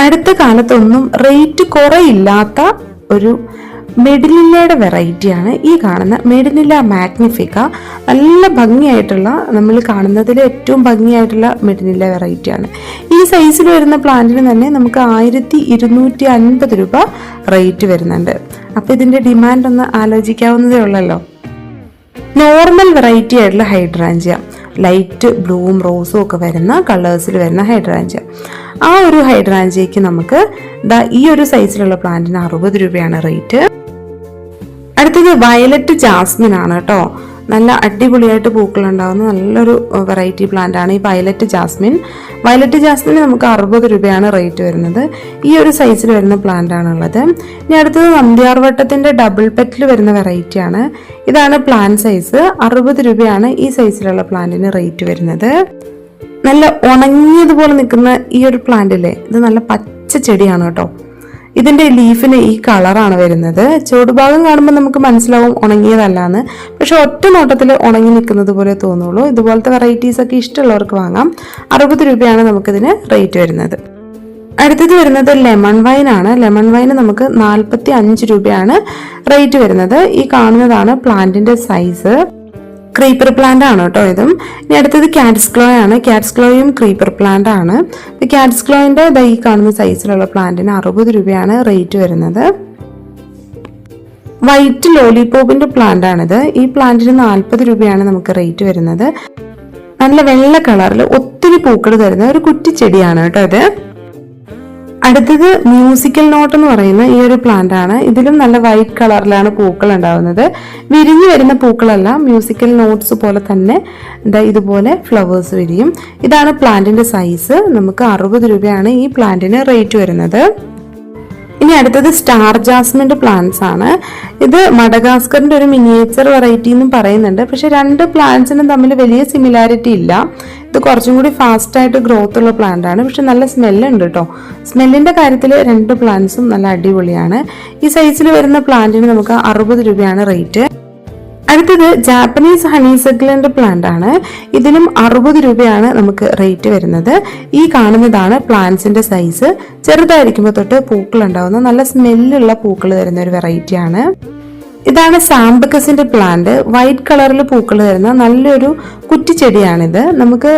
അടുത്ത കാലത്തൊന്നും റേറ്റ് കുറയില്ലാത്ത ഒരു മെഡിനില്ലയുടെ വെറൈറ്റിയാണ് ഈ കാണുന്ന മെഡിനില്ല മാഗ്നിഫിക്ക. നല്ല ഭംഗിയായിട്ടുള്ള, നമ്മൾ കാണുന്നതിൽ ഏറ്റവും ഭംഗിയായിട്ടുള്ള മെഡിനില്ല വെറൈറ്റിയാണ്. ഈ സൈസിൽ വരുന്ന പ്ലാന്റിന് തന്നെ നമുക്ക് 1250 രൂപ റേറ്റ് വരുന്നുണ്ട്. അപ്പോൾ ഇതിൻ്റെ ഡിമാൻഡ് ഒന്ന് ആലോചിക്കാവുന്നതേ ഉള്ളല്ലോ. നോർമൽ വെറൈറ്റി ആയിട്ടുള്ള ഹൈഡ്രാഞ്ചിയ ലൈറ്റ് ബ്ലൂവും റോസും ഒക്കെ വരുന്ന കളേഴ്സിൽ വരുന്ന ഹൈഡ്രാഞ്ചിയ. ആ ഒരു ഹൈഡ്രാഞ്ചിയയ്ക്ക് നമുക്ക് ഈ ഒരു സൈസിലുള്ള പ്ലാന്റിന് 60 രൂപയാണ് റേറ്റ്. അടുത്തത് വയലറ്റ് ജാസ്മിൻ ആണ് കേട്ടോ. നല്ല അടിപൊളിയായിട്ട് പൂക്കളുണ്ടാകുന്ന നല്ലൊരു വെറൈറ്റി പ്ലാന്റ് ആണ് ഈ വയലറ്റ് ജാസ്മിൻ. വയലറ്റ് ജാസ്മിന് നമുക്ക് 60 രൂപയാണ് റേറ്റ് വരുന്നത്. ഈ ഒരു സൈസിൽ വരുന്ന പ്ലാന്റ് ആണുള്ളത്. ഇനി അടുത്തത് നന്ദ്യാർവട്ടത്തിന്റെ ഡബിൾ പെറ്റിൽ വരുന്ന വെറൈറ്റി ആണ്. ഇതാണ് പ്ലാന്റ് സൈസ്. 60 രൂപയാണ് ഈ സൈസിലുള്ള പ്ലാന്റിന് റേറ്റ് വരുന്നത്. നല്ല ഉണങ്ങിയതുപോലെ നിൽക്കുന്ന ഈ ഒരു പ്ലാന്റില്ലേ, ഇത് നല്ല പച്ച ചെടിയാണ് കേട്ടോ. ഇതിന്റെ ലീഫിന് ഈ കളറാണ് വരുന്നത്. ചുവടുഭാഗം കാണുമ്പോൾ നമുക്ക് മനസ്സിലാവും ഉണങ്ങിയതല്ലാന്ന്. പക്ഷെ ഒറ്റ നോട്ടത്തിൽ ഉണങ്ങി നിൽക്കുന്നത് പോലെ തോന്നുള്ളൂ. ഇതുപോലത്തെ വെറൈറ്റീസ് ഒക്കെ ഇഷ്ടമുള്ളവർക്ക് വാങ്ങാം. 60 രൂപയാണ് നമുക്കിതിന് റേറ്റ് വരുന്നത്. അടുത്തത് വരുന്നത് ലെമൺ വൈൻ ആണ്. ലെമൺ വൈന് നമുക്ക് 45 രൂപയാണ് റേറ്റ് വരുന്നത്. ഈ കാണുന്നതാണ് പ്ലാന്റിന്റെ സൈസ്. ക്രീപ്പർ പ്ലാന്റ് ആണ് കേട്ടോ ഇതും. ഇനി അടുത്തത് കാറ്റ്സ് ക്ലോ ആണ്. കാറ്റ്സ് ക്ലോയും ക്രീപ്പർ പ്ലാന്റ് ആണ്. കാറ്റ്സ് ക്ലോയിന്റെ ഈ കാണുന്ന സൈസിലുള്ള പ്ലാന്റിന് 60 രൂപയാണ് റേറ്റ് വരുന്നത്. വൈറ്റ് ലോലിപോപ്പിന്റെ പ്ലാന്റ് ആണിത്. ഈ പ്ലാന്റിന് 40 രൂപയാണ് നമുക്ക് റേറ്റ് വരുന്നത്. നല്ല വെള്ള കളറിൽ ഒത്തിരി പൂക്കൾ തരുന്ന ഒരു കുറ്റിച്ചെടിയാണ് കേട്ടോ ഇത്. അടുത്തത് മ്യൂസിക്കൽ നോട്ട് എന്ന് പറയുന്ന ഈ ഒരു പ്ലാന്റ് ആണ്. ഇതിലും നല്ല വൈറ്റ് കളറിലാണ് പൂക്കൾ ഉണ്ടാവുന്നത്. വിരിഞ്ഞു വരുന്ന പൂക്കളല്ല, മ്യൂസിക്കൽ നോട്ട്സ് പോലെ തന്നെ ഇതുപോലെ ഫ്ലവേഴ്സ് വിരിയും. ഇതാണ് പ്ലാന്റിന്റെ സൈസ്. നമുക്ക് 60 രൂപയാണ് ഈ പ്ലാന്റിന് റേറ്റ് വരുന്നത്. ഇനി അടുത്തത് സ്റ്റാർ ജാസ്മിന്റെ പ്ലാന്റ്സ് ആണ്. ഇത് മഡഗാസ്കറിന്റെ ഒരു മിനിയേച്ചർ വെറൈറ്റി എന്നും പറയുന്നുണ്ട്. പക്ഷെ രണ്ട് പ്ലാന്റ്സിനും തമ്മിൽ വലിയ സിമിലാരിറ്റി ഇല്ല. ഇത് കുറച്ചും കൂടി ഫാസ്റ്റ് ആയിട്ട് ഗ്രോത്ത് ഉള്ള പ്ലാന്റ് ആണ്. പക്ഷെ നല്ല സ്മെല്ലുണ്ട് കേട്ടോ. സ്മെല്ലിന്റെ കാര്യത്തിൽ രണ്ട് പ്ലാന്റ്സും നല്ല അടിപൊളിയാണ്. ഈ സൈസിൽ വരുന്ന പ്ലാന്റിന് നമുക്ക് 60 രൂപയാണ് റേറ്റ്. അടുത്തത് ജാപ്പനീസ് ഹണിസെഗ്ലിന്റെ പ്ലാന്റ് ആണ്. ഇതിനും 60 രൂപയാണ് നമുക്ക് റേറ്റ് വരുന്നത്. ഈ കാണുന്നതാണ് പ്ലാന്റ്സിന്റെ സൈസ്. ചെറുതായിരിക്കുമ്പോൾ തൊട്ട് പൂക്കൾ ഉണ്ടാവുന്ന നല്ല സ്മെല്ലുള്ള പൂക്കൾ തരുന്ന ഒരു വെറൈറ്റി ആണ്. ഇതാണ് സാംബക്കസിന്റെ പ്ലാന്റ്. വൈറ്റ് കളറിൽ പൂക്കൾ തരുന്ന നല്ലൊരു കുറ്റിച്ചെടിയാണിത്. നമുക്ക്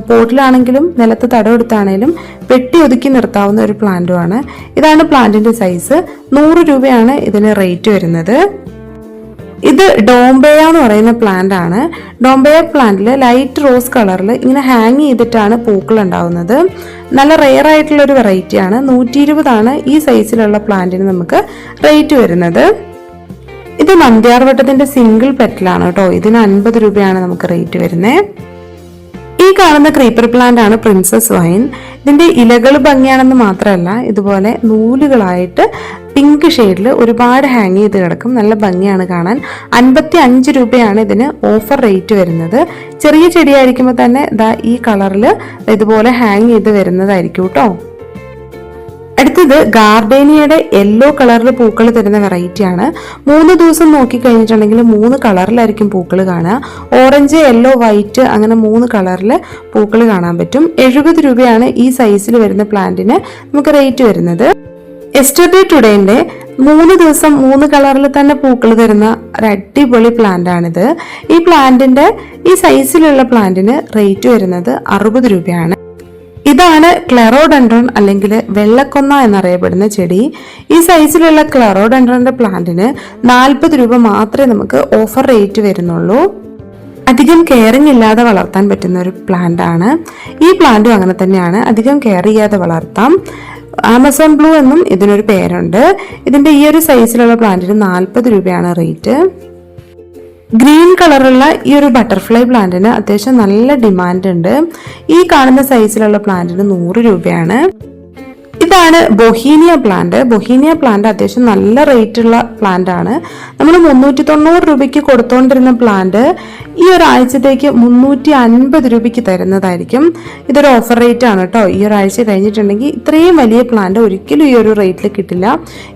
പോട്ടിലാണെങ്കിലും നിലത്ത് തടമെടുത്താണെങ്കിലും പെട്ടി ഒതുക്കി നിർത്താവുന്ന ഒരു പ്ലാന്റുമാണ്. ഇതാണ് പ്ലാന്റിന്റെ സൈസ്. 100 രൂപയാണ് ഇതിന് റേറ്റ് വരുന്നത്. ഇത് ഡോംബെയ എന്ന് പറയുന്ന പ്ലാന്റ് ആണ്. ഡോംബെയ പ്ലാന്റിൽ ലൈറ്റ് റോസ് കളറിൽ ഇങ്ങനെ ഹാങ് ചെയ്തിട്ടാണ് പൂക്കൾ ഉണ്ടാവുന്നത്. നല്ല റെയർ ആയിട്ടുള്ള ഒരു വെറൈറ്റി ആണ്. 120 ആണ് ഈ സൈസിലുള്ള പ്ലാന്റിന് നമുക്ക് റേറ്റ് വരുന്നത്. ഇത് നന്ദ്യാർവട്ടത്തിന്റെ സിംഗിൾ പെറ്റലാണ് കേട്ടോ. ഇതിന് 50 രൂപയാണ് നമുക്ക് റേറ്റ് വരുന്നത്. ഈ കാണുന്ന ക്രീപ്പർ പ്ലാന്റ് ആണ് പ്രിൻസസ് വൈൻ. ഇതിന്റെ ഇലകൾ ഭംഗിയാണെന്ന് മാത്രമല്ല, ഇതുപോലെ നൂലുകളായിട്ട് പിങ്ക് ഷെയ്ഡിൽ ഒരുപാട് ഹാങ് ചെയ്ത് കിടക്കും. നല്ല ഭംഗിയാണ് കാണാൻ. 55 രൂപയാണ് ഇതിന് ഓഫർ റേറ്റ് വരുന്നത്. ചെറിയ ചെടിയായിരിക്കുമ്പോൾ തന്നെ ഈ കളറിൽ ഇതുപോലെ ഹാങ് ചെയ്ത് വരുന്നതായിരിക്കും കേട്ടോ. അടുത്തത് ഗാർഡേനിയയുടെ യെല്ലോ കളറിൽ പൂക്കൾ തരുന്ന വെറൈറ്റി ആണ്. 3 ദിവസം നോക്കി കഴിഞ്ഞിട്ടുണ്ടെങ്കിൽ 3 കളറിലായിരിക്കും പൂക്കൾ കാണുക. ഓറഞ്ച്, യെല്ലോ, വൈറ്റ് അങ്ങനെ 3 കളറിൽ പൂക്കൾ കാണാൻ പറ്റും. 70 രൂപയാണ് ഈ സൈസിൽ വരുന്ന പ്ലാന്റിന് നമുക്ക് റേറ്റ് വരുന്നത്. യെസ്റ്റർഡേ ടുഡേന്റെ 3 ദിവസം 3 കളറിൽ തന്നെ പൂക്കൾ തരുന്ന ഒരു അടിപൊളി പ്ലാന്റ് ആണിത്. ഈ പ്ലാന്റിന്റെ ഈ സൈസിലുള്ള പ്ലാന്റിന് റേറ്റ് വരുന്നത് 60 രൂപയാണ്. ഇതാണ് ക്ലെറോഡെൻഡ്രോൺ അല്ലെങ്കിൽ വെള്ളക്കൊന്ന എന്നറിയപ്പെടുന്ന ചെടി. ഈ സൈസിലുള്ള ക്ലെറോഡെൻഡ്രോന്റെ പ്ലാന്റിന് 40 രൂപ മാത്രമേ നമുക്ക് ഓഫർ റേറ്റ് വരുന്നുള്ളൂ. അധികം കെയറിങ് ഇല്ലാതെ വളർത്താൻ പറ്റുന്ന ഒരു പ്ലാന്റ് ആണ്. ഈ പ്ലാന്റും അങ്ങനെ തന്നെയാണ്. അധികം കെയർ ചെയ്യാതെ വളർത്താം. ആമസോൺ ബ്ലൂ എന്നും ഇതിനൊരു പേരുണ്ട്. ഇതിന്റെ ഈ ഒരു സൈസിലുള്ള പ്ലാന്റിന് 40 രൂപയാണ് റേറ്റ്. ഗ്രീൻ കളറുള്ള ഈ ഒരു ബട്ടർഫ്ലൈ പ്ലാന്റിന് അത്യാവശ്യം നല്ല ഡിമാൻഡ് ഉണ്ട്. ഈ കാണുന്ന സൈസിലുള്ള പ്ലാന്റിന് 100 രൂപയാണ്. ഇതാണ് ബൊഹീനിയ പ്ലാന്റ്. ബൊഹീനിയ പ്ലാന്റ് അത്യാവശ്യം നല്ല റേറ്റ് ഉള്ള പ്ലാന്റ് ആണ്. നമ്മൾ 390 രൂപയ്ക്ക് കൊടുത്തോണ്ടിരുന്ന പ്ലാന്റ് ഈ ഒരാഴ്ചത്തേക്ക് 350 രൂപയ്ക്ക് തരുന്നതായിരിക്കും. ഇതൊരു ഓഫർ റേറ്റ് ആണ് കേട്ടോ. ഈ ഒരാഴ്ച കഴിഞ്ഞിട്ടുണ്ടെങ്കിൽ ഇത്രയും വലിയ പ്ലാന്റ് ഒരിക്കലും ഈ ഒരു റേറ്റിൽ കിട്ടില്ല.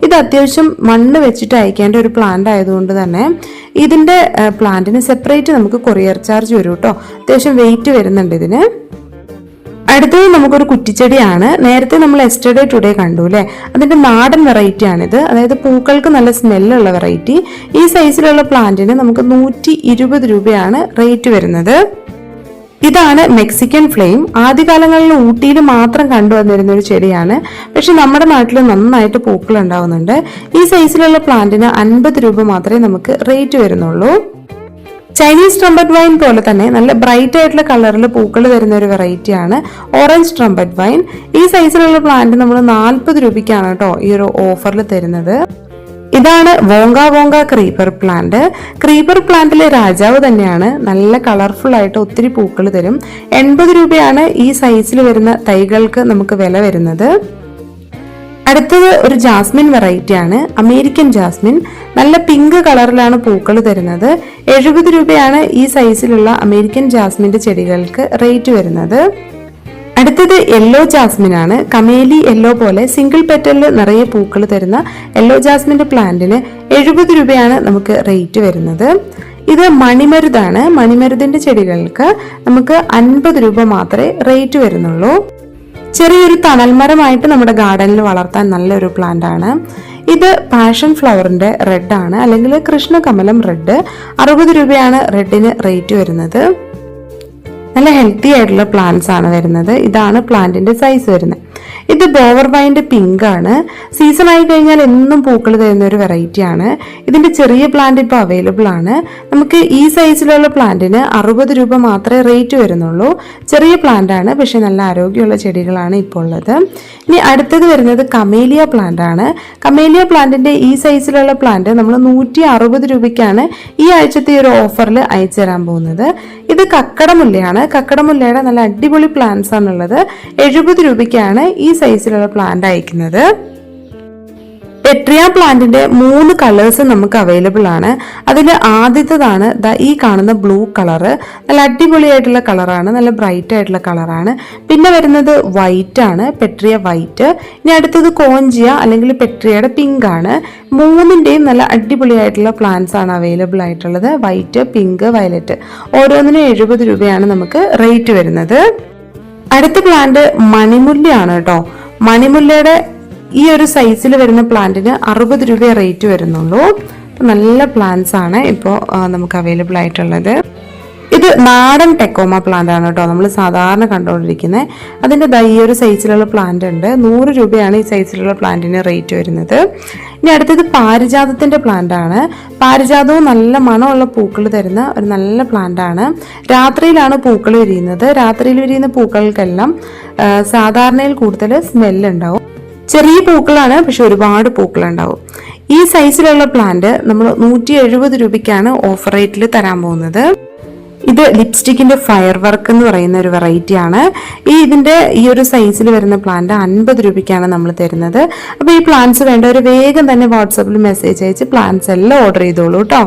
ഇത് അത്യാവശ്യം മണ്ണ് വെച്ചിട്ട് അയക്കേണ്ട ഒരു പ്ലാന്റ് ആയതുകൊണ്ട് തന്നെ ഇതിന്റെ പ്ലാന്റിന് സെപ്പറേറ്റ് നമുക്ക് കൊറിയർ ചാർജ് വരും കേട്ടോ. അത്യാവശ്യം വെയിറ്റ് വരുന്നുണ്ട് ഇതിന്. അടുത്തത് നമുക്കൊരു കുറ്റിച്ചെടിയാണ്. നേരത്തെ നമ്മൾ യെസ്റ്റർഡേ ടുഡേ കണ്ടു അല്ലേ, അതിന്റെ നാടൻ വെറൈറ്റി ആണിത്. അതായത് പൂക്കൾക്ക് നല്ല സ്മെല്ലുള്ള വെറൈറ്റി. ഈ സൈസിലുള്ള പ്ലാന്റിന് നമുക്ക് 120 രൂപയാണ് റേറ്റ് വരുന്നത്. ഇതാണ് മെക്സിക്കൻ ഫ്ലെയിം. ആദ്യകാലങ്ങളിൽ ഊട്ടിയിൽ മാത്രം കണ്ടുവന്നിരുന്ന ഒരു ചെടിയാണ്. പക്ഷെ നമ്മുടെ നാട്ടിൽ നന്നായിട്ട് പൂക്കൾ ഉണ്ടാവുന്നുണ്ട്. ഈ സൈസിലുള്ള പ്ലാന്റിന് 50 രൂപ മാത്രമേ നമുക്ക് റേറ്റ് വരുന്നുള്ളൂ. ചൈനീസ് ട്രംപറ്റ് വൈൻ പോലെ തന്നെ നല്ല ബ്രൈറ്റ് ആയിട്ടുള്ള കളറിൽ പൂക്കൾ തരുന്ന ഒരു വെറൈറ്റിയാണ് ഓറഞ്ച് ട്രംപറ്റ് വൈൻ. ഈ സൈസിലുള്ള പ്ലാന്റ് നമ്മൾ 40 രൂപയ്ക്കാണ് കേട്ടോ ഈ ഒരു ഓഫറിൽ തരുന്നത്. ഇതാണ് Wonka Wonka creeper plant. Creeper പ്ലാന്റിലെ രാജാവ് തന്നെയാണ്. നല്ല കളർഫുൾ ആയിട്ട് ഒത്തിരി പൂക്കൾ തരും. 80 രൂപയാണ് ഈ സൈസിൽ വരുന്ന തൈകൾക്ക് നമുക്ക് വില വരുന്നത്. അടുത്തത് ഒരു ജാസ്മിൻ വെറൈറ്റി ആണ്, അമേരിക്കൻ ജാസ്മിൻ. നല്ല പിങ്ക് കളറിലാണ് പൂക്കൾ തരുന്നത്. 70 രൂപയാണ് ഈ സൈസിലുള്ള അമേരിക്കൻ ജാസ്മിന്റെ ചെടികൾക്ക് റേറ്റ് വരുന്നത്. അടുത്തത് യെല്ലോ ജാസ്മിൻ ആണ്. കമേലി യെല്ലോ പോലെ സിംഗിൾ പെറ്റലിൽ നിറയെ പൂക്കൾ തരുന്ന യെല്ലോ ജാസ്മിന്റെ പ്ലാന്റിന് 70 രൂപയാണ് നമുക്ക് റേറ്റ് വരുന്നത്. ഇത് മണിമരുതാണ്. മണിമരുതിന്റെ ചെടികൾക്ക് നമുക്ക് 50 രൂപ മാത്രമേ റേറ്റ് വരുന്നുള്ളൂ. ചെറിയൊരു തണൽമരമായിട്ട് നമ്മുടെ ഗാർഡനിൽ വളർത്താൻ നല്ലൊരു പ്ലാന്റ് ആണ്. ഇത് പാഷൻ ഫ്ലവറിന്റെ റെഡ് ആണ്, അല്ലെങ്കിൽ കൃഷ്ണകമലം റെഡ്. 60 രൂപയാണ് റെഡിന് റേറ്റ് വരുന്നത്. നല്ല ഹെൽത്തി ആയിട്ടുള്ള പ്ലാന്റ്സ് ആണ് വരുന്നത്. ഇതാണ് പ്ലാന്റിന്റെ സൈസ് വരുന്നത്. ഇത് ബോവർ വൈൻ്റെ പിങ്ക് ആണ്. സീസൺ ആയി കഴിഞ്ഞാൽ എന്നും പൂക്കൾ തരുന്ന ഒരു വെറൈറ്റി ആണ്. ഇതിന്റെ ചെറിയ പ്ലാന്റ് ഇപ്പോൾ അവൈലബിൾ ആണ്. നമുക്ക് ഈ സൈസിലുള്ള പ്ലാന്റിന് 60 രൂപ മാത്രമേ റേറ്റ് വരുന്നുള്ളൂ. ചെറിയ പ്ലാന്റ് ആണ്, പക്ഷെ നല്ല ആരോഗ്യമുള്ള ചെടികളാണ് ഇപ്പോൾ ഉള്ളത്. ഇനി അടുത്തത് വരുന്നത് കമേലിയ പ്ലാന്റ് ആണ്. കമേലിയ പ്ലാന്റിന്റെ ഈ സൈസിലുള്ള പ്ലാന്റ് നമ്മൾ 160 രൂപയ്ക്കാണ് ഈ ആഴ്ചത്തെ ഒരു ഓഫറിൽ അയച്ചു തരാൻ പോകുന്നത്. ഇത് കക്കടമുല്ലയാണ്. കക്കടമുല്ലയുടെ നല്ല അടിപൊളി പ്ലാന്റ്സ് ആണുള്ളത്. 70 രൂപയ്ക്കാണ് ഈ സൈസിലുള്ള പ്ലാന്റ് അയക്കുന്നത്. പെട്രിയ പ്ലാന്റിന്റെ 3 കളേഴ്സ് നമുക്ക് അവൈലബിൾ ആണ്. അതിൽ ആദ്യത്തേതാണ് ഈ കാണുന്ന ബ്ലൂ കളറ്. നല്ല അടിപൊളിയായിട്ടുള്ള കളറാണ്, നല്ല ബ്രൈറ്റ് ആയിട്ടുള്ള കളറാണ്. പിന്നെ വരുന്നത് വൈറ്റ് ആണ്, പെട്രിയ വൈറ്റ്. ഇനി അടുത്തത് കോഞ്ചിയ അല്ലെങ്കിൽ പെട്രിയയുടെ പിങ്ക് ആണ്. 3ന്റെയും നല്ല അടിപൊളിയായിട്ടുള്ള പ്ലാന്റ്സ് ആണ് അവൈലബിൾ ആയിട്ടുള്ളത്. White, pink, violet. ഓരോന്നിനും 70 രൂപയാണ് നമുക്ക് റേറ്റ് വരുന്നത്. അടുത്ത പ്ലാന്റ് മണിമുല്ലയാണ് കേട്ടോ. മണിമുല്ലയുടെ ഈ ഒരു സൈസിൽ വരുന്ന പ്ലാന്റിന് 60 രൂപ റേറ്റ് വരുന്നുള്ളൂ. നല്ല പ്ലാന്റ്സ് ആണ് ഇപ്പോൾ നമുക്ക് അവൈലബിൾ ആയിട്ടുള്ളത്. ഇത് നാടൻ ടെക്കോമ പ്ലാന്റ് ആണ് കേട്ടോ, നമ്മൾ സാധാരണ കണ്ടുകൊണ്ടിരിക്കുന്നത്. അതിൻ്റെ ഈ ഒരു സൈസിലുള്ള പ്ലാന്റ് ഉണ്ട്. 100 രൂപയാണ് ഈ സൈസിലുള്ള പ്ലാന്റിന് റേറ്റ് വരുന്നത്. ഇനി അടുത്തത് പാരിജാതത്തിന്റെ പ്ലാന്റ് ആണ്. പാരിജാതവും നല്ല മണമുള്ള പൂക്കൾ തരുന്ന ഒരു നല്ല പ്ലാന്റ് ആണ്. രാത്രിയിലാണ് പൂക്കൾ വിരിയുന്നത്. രാത്രിയിൽ വിരിയുന്ന പൂക്കൾക്കെല്ലാം സാധാരണയിൽ കൂടുതൽ സ്മെല്ലുണ്ടാവും. ചെറിയ പൂക്കളാണ്, പക്ഷെ ഒരുപാട് പൂക്കളുണ്ടാവും. ഈ സൈസിലുള്ള പ്ലാന്റ് നമ്മൾ 170 രൂപയ്ക്കാണ് ഓഫർ റേറ്റിൽ തരാൻ പോകുന്നത്. ഇത് ലിപ്സ്റ്റിക്കിന്റെ ഫയർ വർക്ക് എന്ന് പറയുന്ന ഒരു വെറൈറ്റി ആണ്. ഇതിന്റെ ഈ ഒരു സൈസിൽ വരുന്ന പ്ലാന്റ് 50 രൂപയ്ക്കാണ് നമ്മൾ തരുന്നത്. അപ്പോൾ ഈ പ്ലാന്റ്സ് വേണ്ടവർ വേഗം തന്നെ വാട്സാപ്പിൽ മെസ്സേജ് അയച്ച് പ്ലാന്റ്സ് എല്ലാം ഓർഡർ ചെയ്തോളൂ കേട്ടോ.